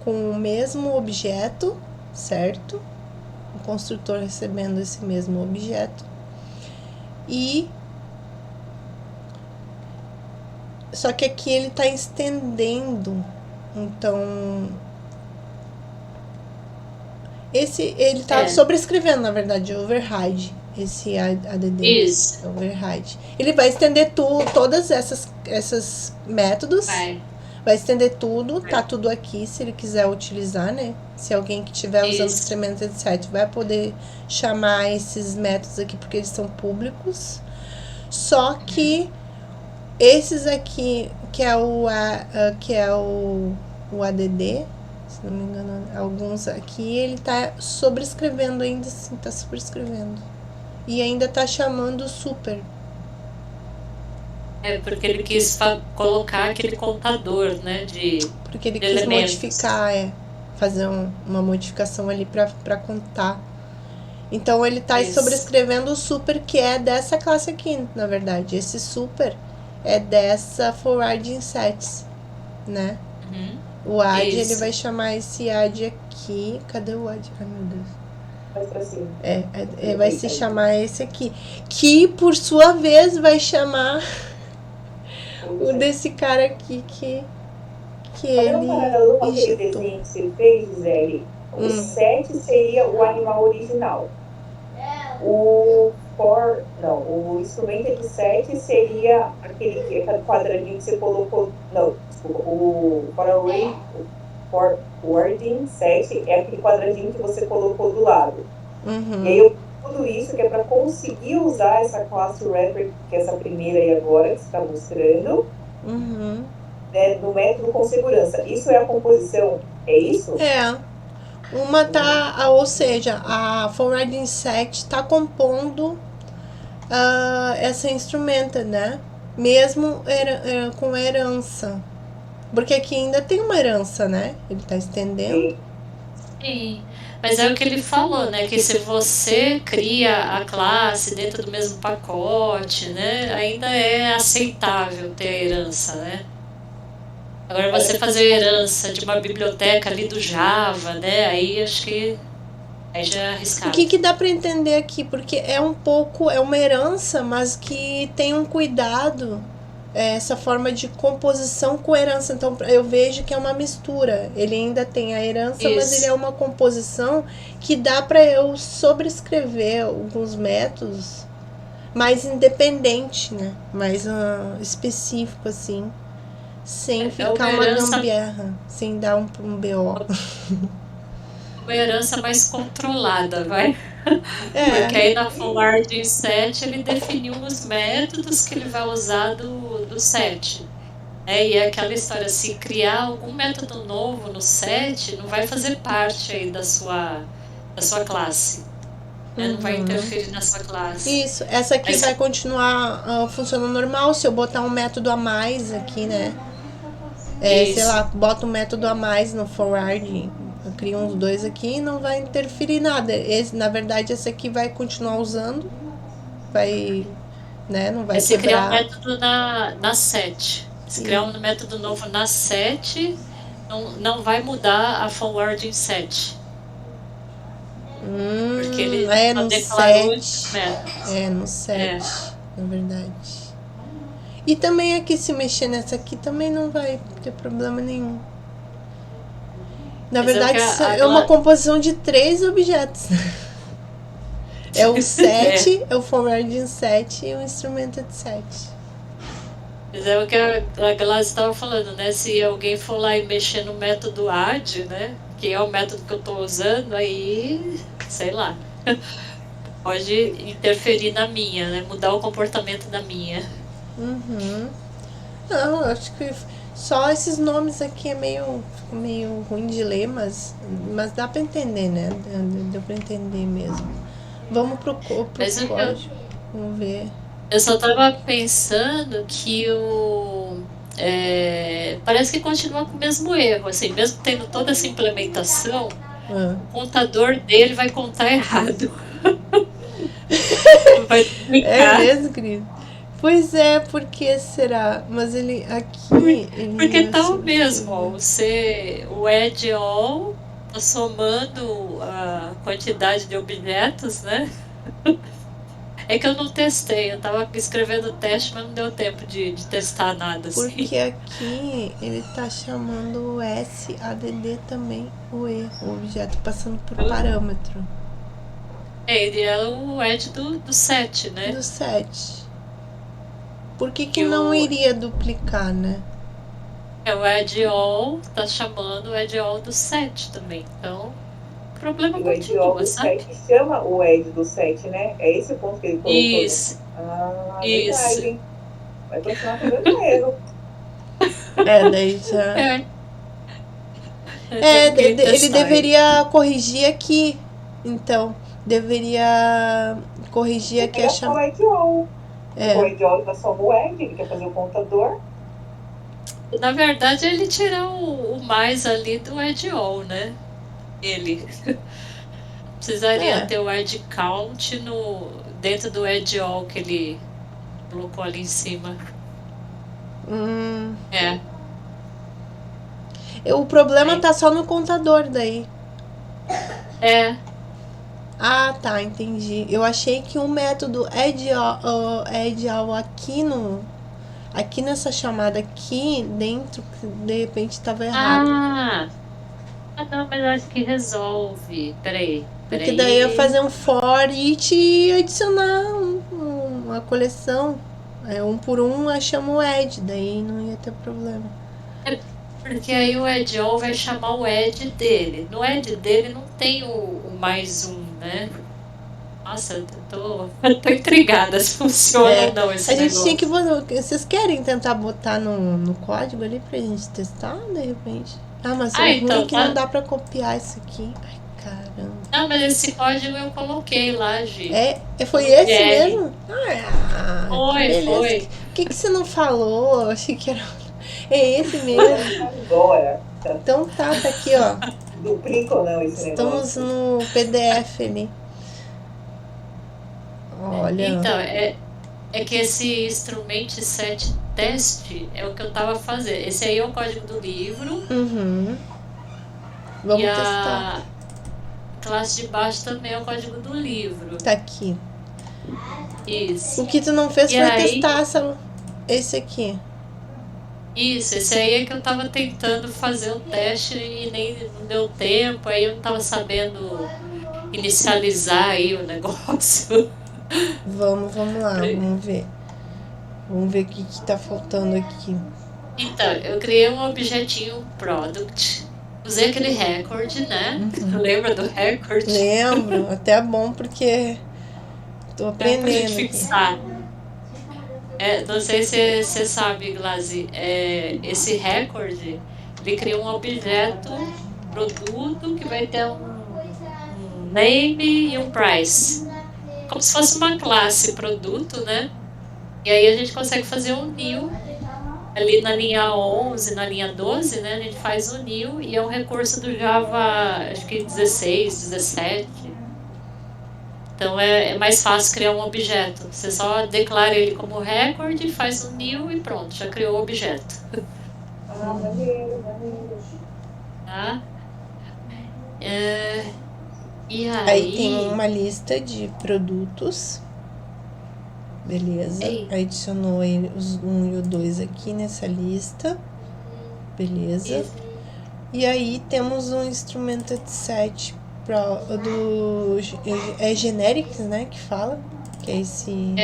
o mesmo objeto, certo? O construtor recebendo esse mesmo objeto. Só que aqui ele está estendendo. Então ele está sobrescrevendo, na verdade, override. Esse ADD. Isso. Override. Ele vai estender todas essas métodos. Vai estender tudo, tá tudo aqui, se ele quiser utilizar, né? Se alguém que estiver usando o instrumento, etc., vai poder chamar esses métodos aqui, porque eles são públicos. Só que esses aqui, que é o ADD, se não me engano, alguns aqui, ele tá sobrescrevendo ainda assim, tá sobrescrevendo. E ainda tá chamando super. É porque ele quis colocar aquele contador, né, porque ele quis elementos. modificar, fazer uma modificação ali para contar. Então ele tá sobrescrevendo o super, que é dessa classe aqui, na verdade. Esse super é dessa forwarding sets, né? O add, ele vai chamar esse add aqui. Cadê o add? Ai, meu Deus. Vai se chamar esse aqui. Que, por sua vez, vai chamar o desse cara aqui que ele injetou. Que você fez, Gisele, o 7 seria o animal original. O instrumento de 7 seria aquele quadradinho que você colocou. Não, desculpa. O forwarding 7 é aquele quadradinho que você colocou do lado. E aí tudo isso que é para conseguir usar essa classe wrapper, que é essa primeira aí agora que você está mostrando, né, no método com segurança. Isso é a composição? É isso? Uma tá, ou seja, a forwarding set tá compondo essa instrumenta, né? Mesmo com herança. Porque aqui ainda tem uma herança, né? Ele tá estendendo. Sim. Mas é o que ele falou, né? Que se você cria a classe dentro do mesmo pacote, né? Ainda é aceitável ter a herança, né? Agora você fazer herança de uma biblioteca ali do Java, né? Aí acho que aí já é arriscado. O que dá para entender aqui? Porque é uma herança, mas que tem um cuidado, essa forma de composição com herança. Então eu vejo que é uma mistura. Ele ainda tem a herança, mas ele é uma composição que dá para eu sobrescrever alguns métodos mais independente, né? Mais específico, assim. Sem ficar uma gambiarra, sem dar um BO. Uma herança mais controlada, vai? Porque aí na forwarding set ele definiu os métodos que ele vai usar do set. E é aquela história, se criar algum método novo no set, não vai fazer parte aí da sua classe. Não vai interferir na sua classe. Isso, essa aqui vai continuar funcionando normal. Se eu botar um método a mais aqui, né? Sei lá, bota um método a mais no forward, eu crio uns 2 aqui e não vai interferir nada. Na verdade, esse aqui vai continuar usando, né, não vai quebrar. Se criar um método na set, se criar um método novo na set, não vai mudar a forwarding set. Porque ele no declarou set. No set, na verdade. E também aqui, se mexer nessa aqui, também não vai ter problema nenhum. Na Mas verdade, que isso é uma composição de 3 objetos. É o 7, é o forward em 7 e o instrumented 7. Mas é o que a Glass estava falando, né? Se alguém for lá e mexer no método AD, né? Que é o método que eu estou usando, aí, sei lá, pode interferir na minha, né? Mudar o comportamento da minha. Não, acho que só esses nomes aqui é meio ruim de ler, mas dá pra entender, né? Deu pra entender mesmo. Vamos pro Mas o que código. Vamos ver. eu só estava pensando que parece que continua com o mesmo erro, assim, mesmo tendo toda essa implementação, Ah. o contador dele vai contar errado. Vai É explicar. mesmo, querido? Pois é, por que será? Mas ele aqui. Porque tá o assim, mesmo, ó, o add all tá somando a quantidade de objetos, né? É que eu não testei, eu tava escrevendo o teste, mas não deu tempo de testar nada, assim. Porque aqui ele tá chamando o SADD também, o E, o objeto passando por parâmetro. Ele é o add do set, né? Do 7. Por que Que não o- iria duplicar, né? O add all tá chamando o add all do set também, então o problema E o add all continua, do sabe? 7 chama o add do 7, né? É esse o ponto que ele colocou. Isso, Ah, isso. verdade, hein? Vai continuar com o mesmo erro. Daí já. Tem que Ele testar deveria corrigir aqui. Então, deveria corrigir aqui a Ele chamada. o add all. O add all tá só no add, ele quer fazer o contador. Na verdade, ele tira o mais ali do add all, né? Ele precisaria ter o add count dentro do add all que ele colocou ali em cima. É. O problema tá só no contador daí. É. Ah, tá, entendi. Eu achei que o método add all aqui nessa chamada aqui dentro, de repente estava errado. Não, mas eu acho que resolve. Peraí. Porque daí eu ia fazer um for each e adicionar uma coleção. Um por um eu chamo o add, daí não ia ter problema. Porque aí o add all vai chamar o add dele. No add dele não tem o mais um, né? Nossa, eu tô intrigada se funciona ou não esse A gente negócio. tinha que botar. Vocês querem tentar botar no código ali pra gente testar, de repente? Mas o ruim então, é que não dá pra copiar isso aqui. Ai, caramba. Não, mas esse código eu coloquei lá, Gi. Foi esse mesmo? Foi. O que você não falou? Eu achei que era. É esse mesmo. Agora. Então tá aqui, ó. Duplica ou não esse Estamos negócio? no PDF ali. Olha. Então, é que esse instrumento set teste é o que eu tava fazendo. Esse aí é o código do livro. Vamos e testar. A classe de baixo também é o código do livro. Tá aqui. Isso. O que tu não fez E foi aí, testar esse aqui. Isso, esse aí é que eu tava tentando fazer o teste e nem não deu tempo, aí eu não tava sabendo inicializar aí o negócio. Vamos lá, vamos ver. Vamos ver o que tá faltando aqui. Então, eu criei um objetinho product, usei aquele record, né? Lembra do record? Lembro, até é bom porque tô aprendendo. Pra gente fixar. Não sei se você sabe, Glazi, esse record, ele cria um objeto, produto, que vai ter um name e um price. Como se fosse uma classe produto, né? E aí a gente consegue fazer um new. Ali na linha 11, na linha 12, né? A gente faz o new e é um recurso do Java, acho que 16, 17. Então é mais fácil criar um objeto. Você só declara ele como record, faz um new e pronto, já criou o objeto. Maneiro. Tá? E aí tem uma lista de produtos. Beleza. Ei. Adicionou aí os 1 e o 2 aqui nessa lista. Beleza. Isso. E aí temos um instrumented set do Generics, né, que fala, que é esse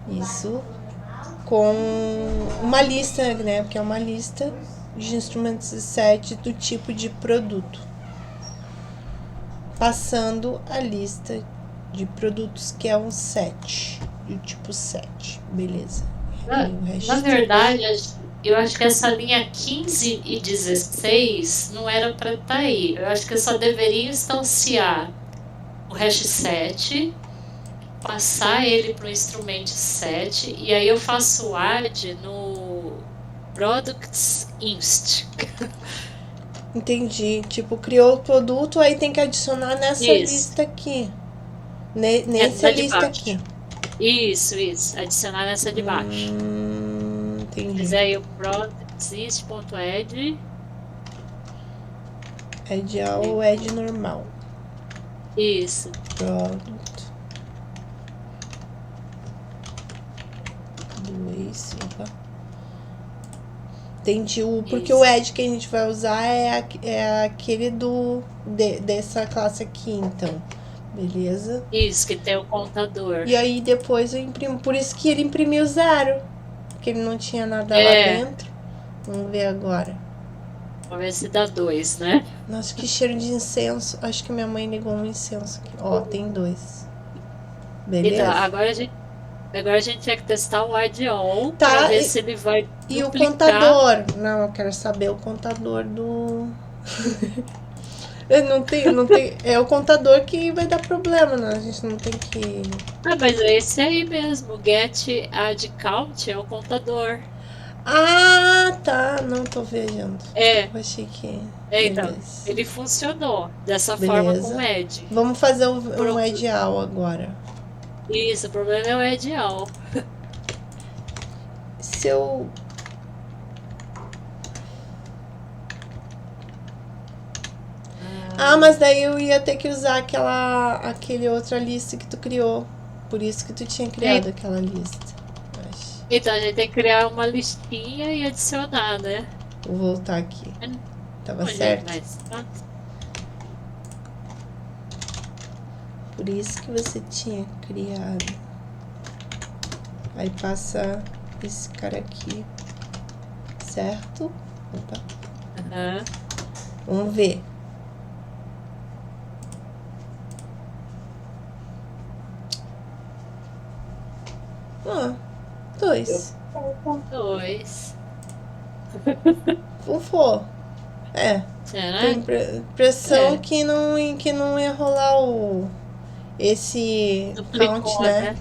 isso com uma lista, né, porque é uma lista de instrumented set do tipo de produto, passando a lista de produtos que é um set, do tipo set, beleza. Na verdade, eu acho que essa linha 15 e 16 não era para estar aí. Eu acho que eu só deveria instanciar o hash set, passar ele para o instrumento set, e aí eu faço o add no products inst. Entendi. Tipo, criou o produto, aí tem que adicionar nessa lista aqui. Nessa lista aqui. Isso. Adicionar nessa de baixo. Entendi. Mas aí o products inst.add. Add ou add normal. Isso. Product. 2, opa. Entendi. Porque o add que a gente vai usar é aquele dessa classe aqui, então. Beleza? Isso, que tem o contador. E aí depois eu imprimo. Por isso que ele imprimiu 0. Porque ele não tinha nada lá dentro. Vamos ver agora. Vamos ver se dá 2, né? Nossa, que cheiro de incenso. Acho que minha mãe ligou um incenso aqui. Ó, tem 2. Beleza? Então, agora a gente tinha que testar o add all pra ver se ele vai e duplicar. O contador? Não, eu quero saber o contador do... não tem. É o contador que vai dar problema, né? A gente não tem que... Mas é esse aí mesmo. Get add count é o contador. Ah, tá. Não tô viajando. Eu achei que... então, ele funcionou dessa forma com o add. Vamos fazer um add all agora. Isso, o problema é o add all. Se eu... mas daí eu ia ter que usar aquele outra lista que tu criou. Por isso que tu tinha criado aquela lista. Então a gente tem que criar uma listinha e adicionar, né? Vou voltar aqui. Tava certo? Por isso que você tinha criado. Aí passa esse cara aqui. Certo? Opa. Vamos ver. Dois. Ufou. Tem impressão que não ia rolar esse count, né?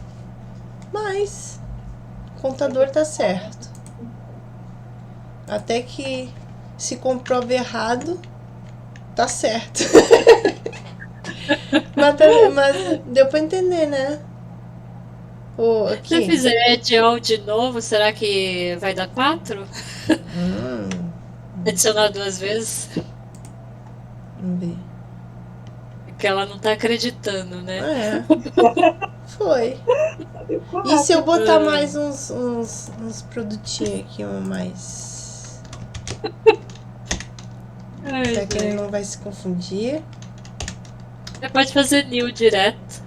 Mas o contador tá certo. Até que se comprove errado, tá certo. mas deu pra entender, né? Se eu fizer add all de novo, será que vai dar 4? Adicionar 2 vezes? Vamos ver. Porque ela não tá acreditando, né? Foi. E se eu botar mais uns produtinhos aqui, mais... Será que ele não vai se confundir? Você pode fazer new direto.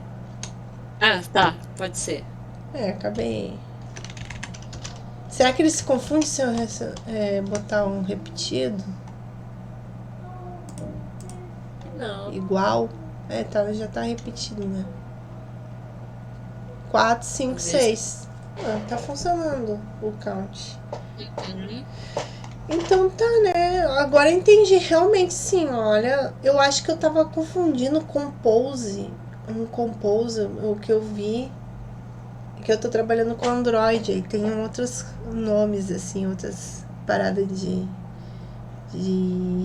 Tá. Pode ser. Acabei. Será que ele se confunde se eu botar um repetido? Não. Igual? Já tá repetido, né? 4, 5, 6. Tá funcionando o count. Então tá, né? Agora eu entendi. Realmente sim, olha. Eu acho que eu tava confundindo compose. O que eu vi. Que eu tô trabalhando com Android. Aí tem outros nomes, assim, outras paradas de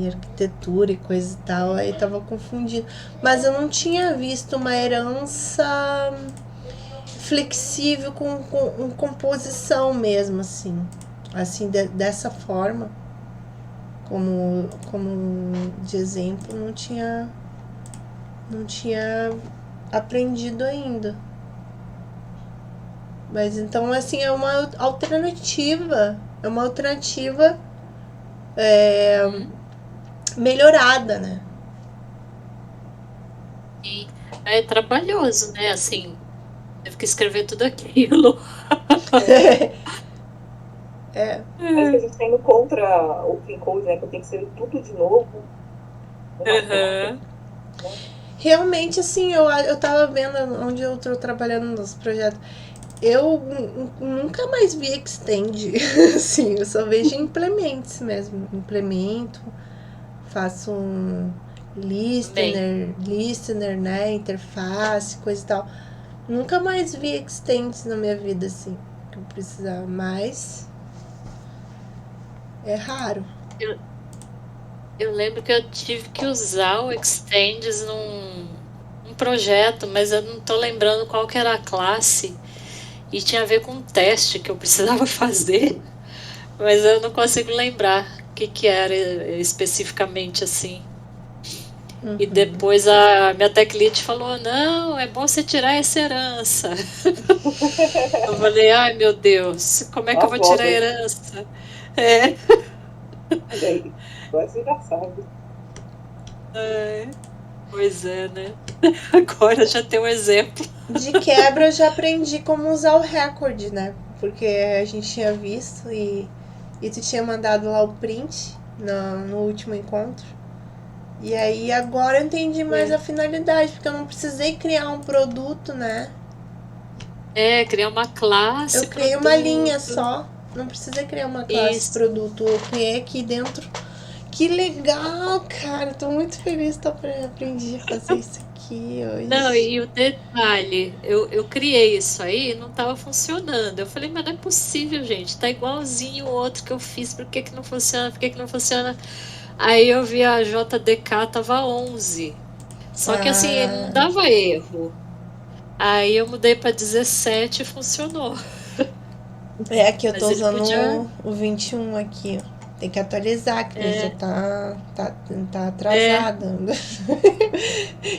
arquitetura e coisa e tal. Aí eu tava confundindo. Mas eu não tinha visto uma herança flexível com composição mesmo, assim. Assim, dessa forma. Como de exemplo, não tinha aprendido ainda. Mas então, assim, é uma alternativa. É uma alternativa melhorada, né? E é trabalhoso, né? Assim, teve que escrever tudo aquilo. Mas que a gente tá indo contra o Clean Code, né? Que eu tenho que ser tudo de novo. Numa Aham. Realmente, assim, eu tava vendo onde eu tô trabalhando nos projetos. Eu nunca mais vi extend. Assim, eu só vejo implements mesmo. Implemento, faço um Bem, listener, né? Interface, coisa e tal. Nunca mais vi extends na minha vida, assim, que eu precisava, mas é raro. eu lembro que eu tive que usar o Extends num projeto, mas eu não tô lembrando qual que era a classe. E tinha a ver com um teste que eu precisava fazer, mas eu não consigo lembrar o que era especificamente assim. E depois a minha tech lead falou: não, é bom você tirar essa herança. Eu falei: ai meu Deus, como é que eu vou tirar a Robert, herança? É, olha aí. Agora você já sabe. pois é, né? Agora já tem um exemplo. De quebra, eu já aprendi como usar o recorde, né? Porque a gente tinha visto e tu tinha mandado lá o print no último encontro. E aí agora eu entendi mais a finalidade, porque eu não precisei criar um produto, né? É, criar uma classe, Eu criei uma linha produto. só. Não precisei criar uma classe Isso. produto. Eu criei aqui dentro. Que legal, cara. Tô muito feliz que eu aprendi a fazer isso aqui Não, hoje. e o detalhe, eu criei isso aí e não estava funcionando. Eu falei, mas não é possível, gente. Tá igualzinho o outro que eu fiz. Por que que não funciona? Por que que não funciona? Aí eu vi a JDK tava 11. Só que assim, ele não Ah, dava erro. Aí eu mudei para 17 e funcionou. é aqui eu tô Mas ele usando podia. o 21 aqui, ó. Tem que atualizar, que ele já É, tá é. atrasado.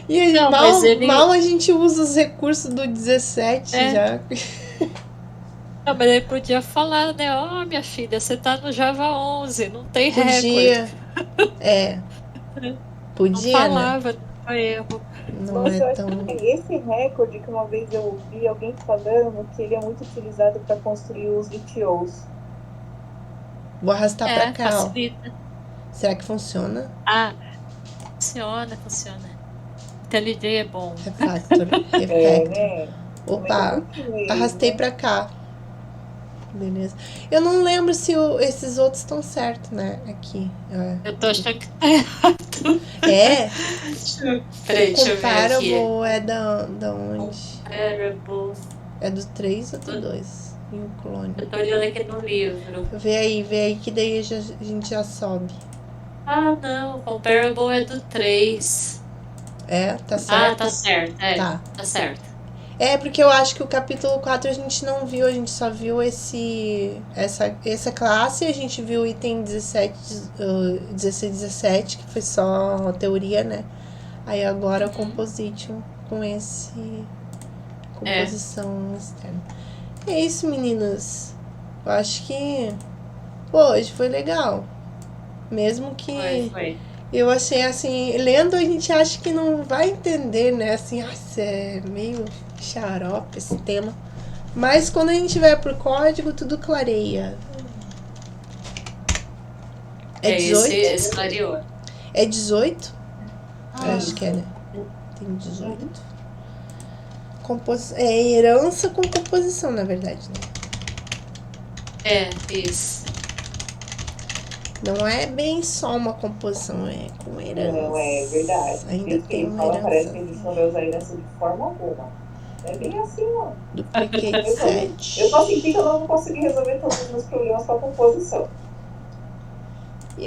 E aí, Não, mas mal ele. a gente usa os recursos do 17 É. já. Não, mas ele podia falar, né? Ó, minha filha, você tá no Java 11, não tem recorde. Podia, é, Não podia, né? falava, não dava erro. Não é Nossa, eu acho tão. que esse recorde que uma vez eu ouvi alguém falando que ele é muito utilizado para construir os VTOs. Vou arrastar pra É, cá, ó. facilita. Será que funciona? Ah, funciona, funciona. IntelliJ é bom. É, Refactor. né? Comenta um Opa, pouquinho eles, arrastei né? pra cá. Beleza. Eu não lembro se esses outros estão certos, né? Aqui. Eu tô achando que tá errado. É, Peraí, deixa eu ver aqui. comparable é da onde? Comparable. É do 3 ou do 2? E o clone. Eu tô olhando aqui no livro. Vê aí que daí a gente já sobe. Ah, não. Comparable é do 3. É, tá Ah, certo? tá certo. É, Tá. tá certo. É, porque eu acho que o capítulo 4 a gente não viu, a gente só viu essa classe, a gente viu o item 17, 16, 17, que foi só teoria, né? Aí agora o composition com esse É, composição externa. É isso, meninas. Eu acho que pô, hoje foi legal. Mesmo que foi. eu achei assim, lendo a gente acha que não vai entender, né? Assim, é meio xarope esse tema. Mas quando a gente vai pro código, tudo clareia. É É, esse, 18? esse clareou. É 18? Acho que é, Isso. né? Tem 18. É herança com composição, na verdade, né? É, isso. Não é bem só uma composição, é com Não, é verdade. herança. Do Ainda jeito que tem ele uma fala, parece herança. que eles não vai usar herança de forma alguma. É bem assim, ó. Duplicate Eu só 7. senti que eu não consegui resolver todos os meus problemas com a composição.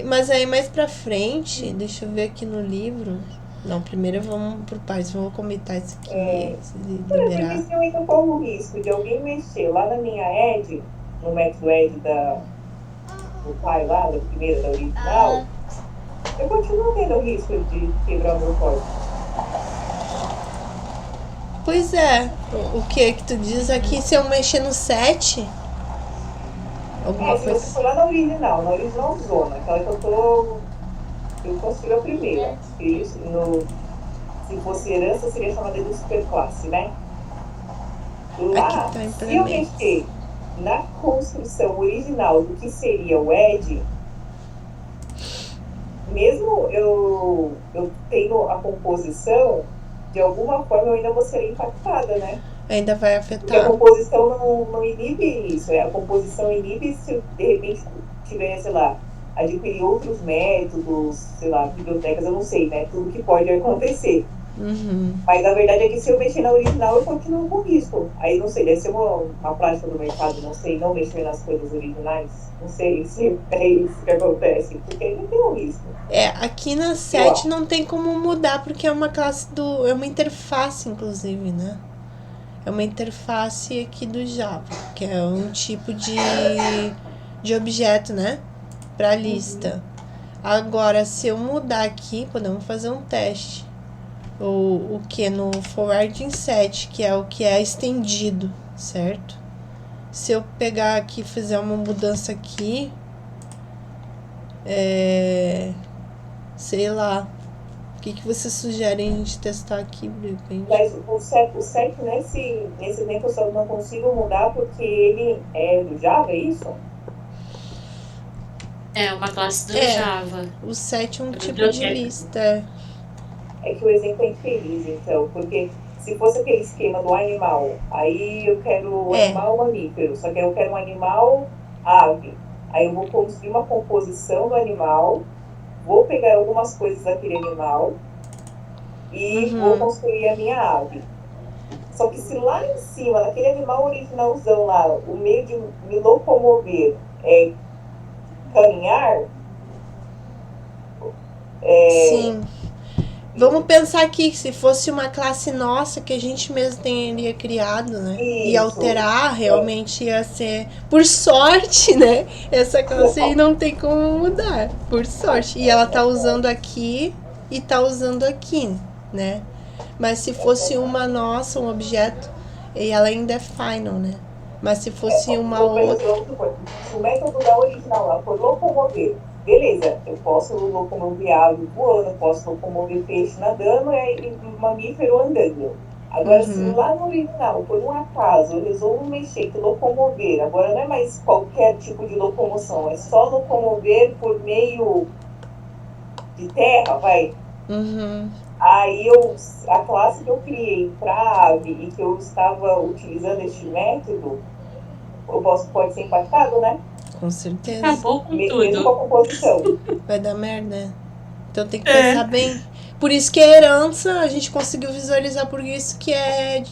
Mas aí mais pra frente, deixa eu ver aqui no livro. Não, primeiro vamos por partes. Vamos comentar isso aqui, Porque liberar. se eu ainda corro o risco de alguém mexer lá na minha Ed, no método Ed do pai lá, da primeira, da original, eu continuo tendo o risco de quebrar o meu código. Pois é. O que tu diz aqui, se eu mexer no 7, alguma Se você for coisa. lá na original zona, aquela que eu construí a primeira. Isso, se fosse herança, seria chamada de superclasse, né? Aqui Lá, tá em se eu implementos. mexer na construção original do que seria o Ed, mesmo eu tendo a composição, de alguma forma eu ainda vou ser impactada, né? Ainda vai Porque a afetar. composição não inibe isso. A composição inibe se eu, de repente, tiver, sei lá, adquirir outros métodos, sei lá, bibliotecas, eu não sei, né? Tudo que pode acontecer. Uhum. Mas a verdade é que se eu mexer na original, eu continuo com risco. Aí não sei, deve ser uma prática do mercado, não sei, não mexer nas coisas originais. Não sei se é isso que acontece, porque ainda tem um risco. Aqui na 7 não tem como mudar, porque é uma classe é uma interface, inclusive, né? É uma interface aqui do Java, que é um tipo de objeto, né? Para lista. Agora, se eu mudar aqui, podemos fazer um teste. O que no forwarding set, que é o que é estendido, certo? Se eu pegar aqui e fizer uma mudança aqui, sei lá, o que você sugere a gente testar aqui, de repente? Mas o set nesse exemplo eu só não consigo mudar porque ele é do Java, é isso? É uma classe do Java. O set é um É tipo de biblioteca. lista. É que o exemplo é infeliz, então, porque se fosse aquele esquema do animal, aí eu quero o animal mamífero, só que eu quero um animal ave. Aí eu vou construir uma composição do animal, vou pegar algumas coisas daquele animal e vou construir a minha ave. Só que se lá em cima, naquele animal originalzão lá, o meio de me locomover é caminhar, Sim. Vamos pensar aqui, se fosse uma classe nossa que a gente mesmo teria criado, né? E isso. alterar, realmente ia ser. Por sorte, né? Essa classe aí não tem como mudar. Por sorte. E ela tá usando aqui e tá usando aqui, né? Mas se fosse uma nossa, um objeto, e ela ainda é final, né? Mas se fosse uma outra. Se o método da original lá for locomover, beleza, eu posso locomover ave voando, posso locomover peixe nadando e mamífero andando. Agora, se lá no original, por um acaso, eu resolvo mexer que locomover, agora não é mais qualquer tipo de locomoção, é só locomover por meio de terra, vai. Aí a classe que eu criei para ave e que eu estava utilizando este método, pode ser impactado, né? Com certeza. Acabou com Mesmo tudo. com a composição. Vai dar merda. Então tem que pensar bem. Por isso que a herança a gente conseguiu visualizar, por isso que é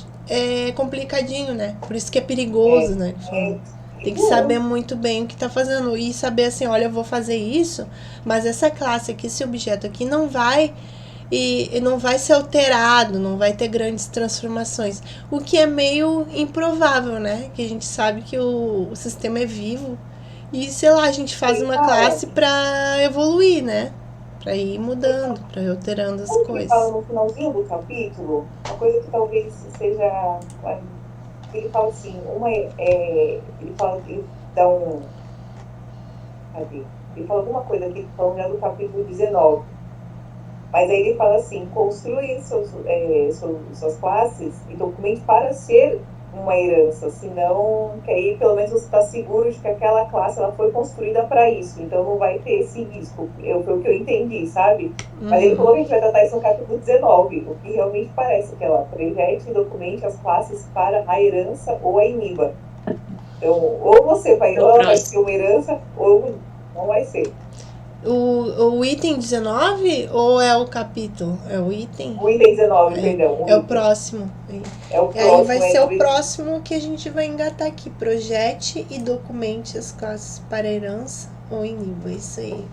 complicadinho, né? Por isso que é perigoso, né? Tem que saber muito bem o que tá fazendo. E saber assim, olha, eu vou fazer isso, mas essa classe aqui, esse objeto aqui não vai e não vai ser alterado, não vai ter grandes transformações. O que é meio improvável, né? Que a gente sabe que o sistema é vivo. E, sei lá, a gente faz uma classe pra evoluir, né? Pra ir mudando, pra ir alterando as coisas. Ele fala no finalzinho do capítulo, uma coisa que talvez seja... Ele fala assim, ele dá um... Cadê? Ele fala alguma coisa aqui, falando já do capítulo 19. Mas aí ele fala assim, construir suas classes e documente para ser uma herança, senão, que aí pelo menos você está seguro de que aquela classe ela foi construída para isso, então não vai ter esse risco. Foi o que eu entendi, sabe? Mas ele falou que a gente vai tratar isso no capítulo 19, o que realmente parece que ela projete e documente as classes para a herança ou a iniba. Então, ou você vai ser uma herança, ou não vai ser. O item 19 ou é o capítulo? É o item? O item 19, perdão. É o próximo. É o próximo. Aí vai ser o próximo que a gente vai engatar aqui. Projete e documente as classes para herança ou iniba. Isso aí.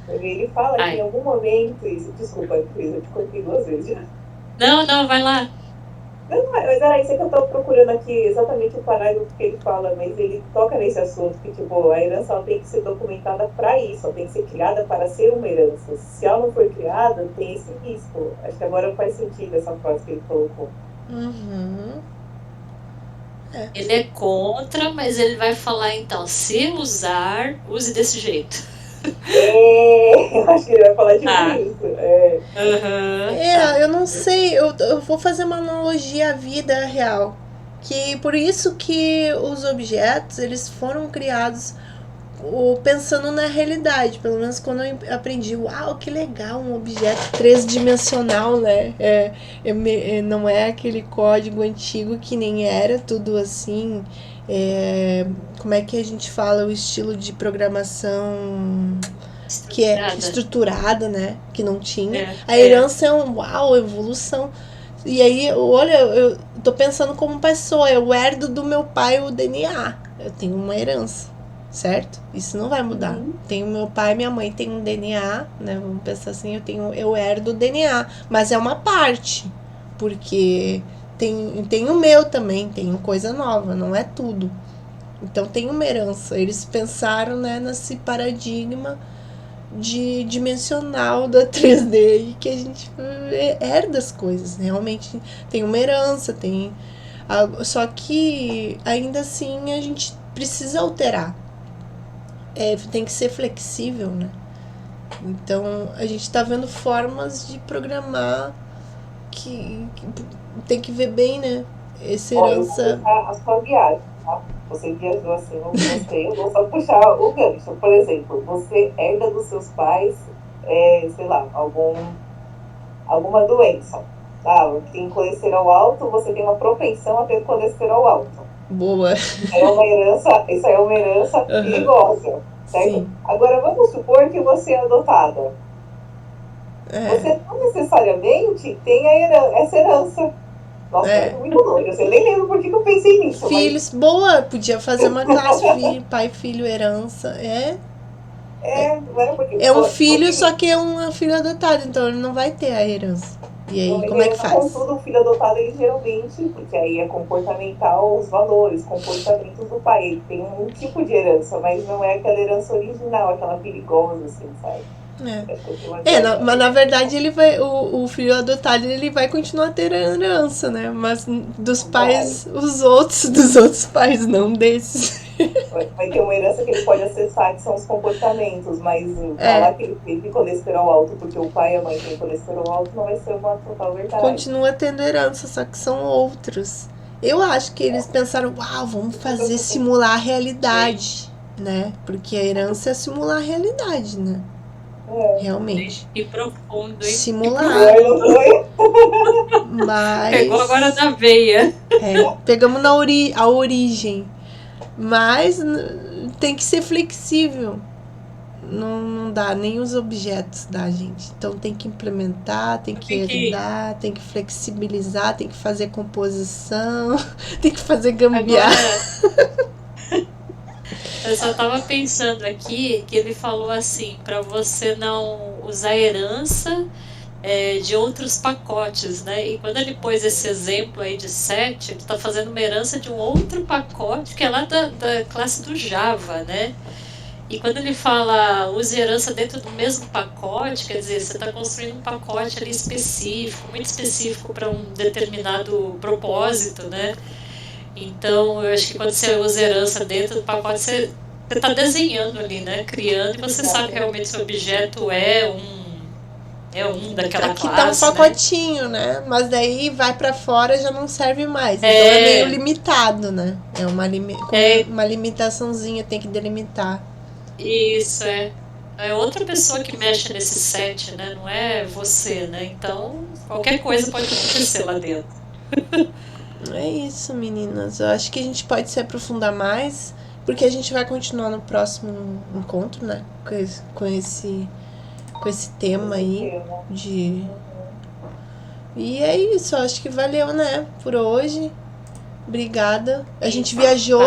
Ele fala que em algum momento... Desculpa, Cris, eu te cortei 2 vezes já. Não, vai lá. Não, mas era isso que eu estou procurando aqui, exatamente o parágrafo que ele fala, mas ele toca nesse assunto, que tipo, a herança ela tem que ser documentada para isso, ela tem que ser criada para ser uma herança. Se ela não for criada, tem esse risco. Acho que agora faz sentido essa frase que ele colocou. Uhum. Ele é contra, mas ele vai falar, então, se usar, use desse jeito. Eu acho que ele vai falar tipo Tá. isso. Tá. Eu não sei, eu vou fazer uma analogia à vida real. Que por isso que os objetos, eles foram criados pensando na realidade. Pelo menos quando eu aprendi, uau, que legal, um objeto três-dimensional, né? Não é aquele código antigo que nem era, tudo assim. Como é que a gente fala o estilo de programação que é Estruturada. estruturada, né? Que não tinha. A É. herança é uau, evolução. E aí, olha, eu tô pensando como pessoa, eu herdo do meu pai o DNA. Eu tenho uma herança, certo? Isso não vai mudar. Tenho meu pai e minha mãe tem um DNA, né? Vamos pensar assim, eu herdo o DNA, mas é uma parte, porque tem o meu também, tem coisa nova, não é tudo. Então tem uma herança. Eles pensaram, né, nesse paradigma de dimensional da 3D e que a gente herda as coisas. Realmente tem uma herança, tem. Só que ainda assim a gente precisa alterar. Tem que ser flexível, né? Então a gente está vendo formas de programar que tem que ver bem, né? Essa Ó, eu vou herança. puxar a sua viagem, tá? Você viajou assim, não gostei. Eu vou só puxar o gancho. Por exemplo, você herda dos seus pais, sei lá, alguma doença. Tem colesterol alto, você tem uma propensão a ter colesterol alto. Boa. Isso é uma herança perigosa, certo? Sim. Agora, vamos supor que você é adotada. Você não necessariamente tem essa herança. Nossa, eu tô muito longe. Eu nem lembro por que eu pensei nisso. Filhos, boa, podia fazer uma classe pai, filho, herança. Não era porque. É um filho, só que é um filho adotado, então ele não vai ter a herança. E aí, como é que faz? Contudo, o filho adotado, ele geralmente, porque aí é comportamental, os valores, comportamentos do pai. Ele tem um tipo de herança, mas não é aquela herança original, aquela perigosa, assim, sabe? Mas na verdade ele vai, o filho adotado ele vai continuar tendo a herança, né? Mas dos pais, dos outros pais, não desses. Vai ter uma herança que ele pode acessar, que são os comportamentos, mas falar que ele teve colesterol alto porque o pai e a mãe têm colesterol alto não vai ser uma total verdade. Continua tendo herança, só que são outros. Eu acho que eles pensaram, uau, vamos fazer simular a realidade, né? Porque a herança é simular a realidade, né? Realmente. E profundo, hein? Simular. Mas. Pegou agora na veia. Pegamos a origem. Mas tem que ser flexível. Não dá, nem os objetos dá, gente. Então tem que implementar, tem que herdar, tem que flexibilizar, tem que fazer composição, tem que fazer gambiarra. Eu só tava pensando aqui que ele falou assim, para você não usar herança de outros pacotes, né? E quando ele pôs esse exemplo aí de 7, ele tá fazendo uma herança de um outro pacote que é lá da classe do Java, né? E quando ele fala use herança dentro do mesmo pacote, quer dizer, você está construindo um pacote ali específico, muito específico para um determinado propósito, né? Então, eu acho que quando você usa herança dentro do pacote, você está desenhando ali, né? Criando, e você sabe realmente se o objeto é um daquela Aqui classe. Aqui tá um pacotinho, né? Mas daí vai pra fora já não serve mais. Então é meio limitado, né? É uma limitaçãozinha, tem que delimitar. Isso, é outra pessoa que mexe nesse set, né? Não é você, né? Então, qualquer coisa pode acontecer lá dentro. É isso, meninas. Eu acho que a gente pode se aprofundar mais, porque a gente vai continuar no próximo encontro, né? Com esse tema aí E é isso, acho que valeu, né? Por hoje. Obrigada. A gente viajou,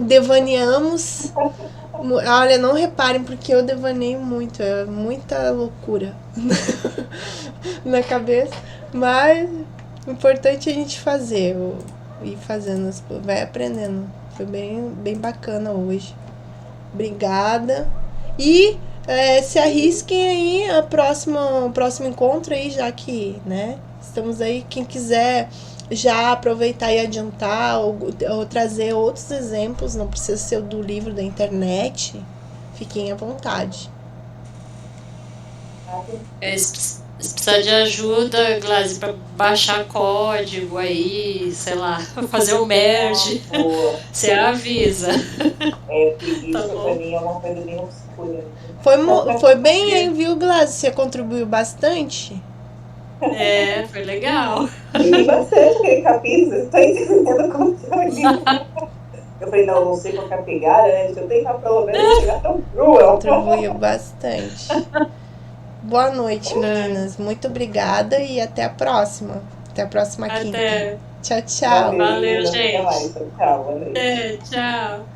devaneamos. Olha, não reparem, porque eu devaneio muito. É muita loucura na cabeça. Mas o importante é a gente fazer. Ir fazendo, vai aprendendo. Foi bem bacana hoje. Obrigada. E se arrisquem aí o próximo encontro aí, já que, né? Estamos aí, quem quiser já aproveitar e adiantar ou trazer outros exemplos, não precisa ser o do livro da internet, fiquem à vontade. Se precisar de ajuda, Glaze, para baixar código aí, sei lá, fazer o merge, você avisa. Porque isso pra mim é uma coisa bem obscura. Foi bem aí, viu, Glaze? Você contribuiu bastante? Foi legal. Eu li bastante aquele capítulo, você tá entendendo como eu li? Eu falei, não sei qual que é a pegada, né? Deixa eu tentar pelo menos chegar tão crua. Contribuiu bastante. Boa noite, meninas. Muito obrigada e até a próxima. Até a próxima quinta. Tchau, tchau. Valeu, gente. Até mais. Tchau, boa noite. Tchau.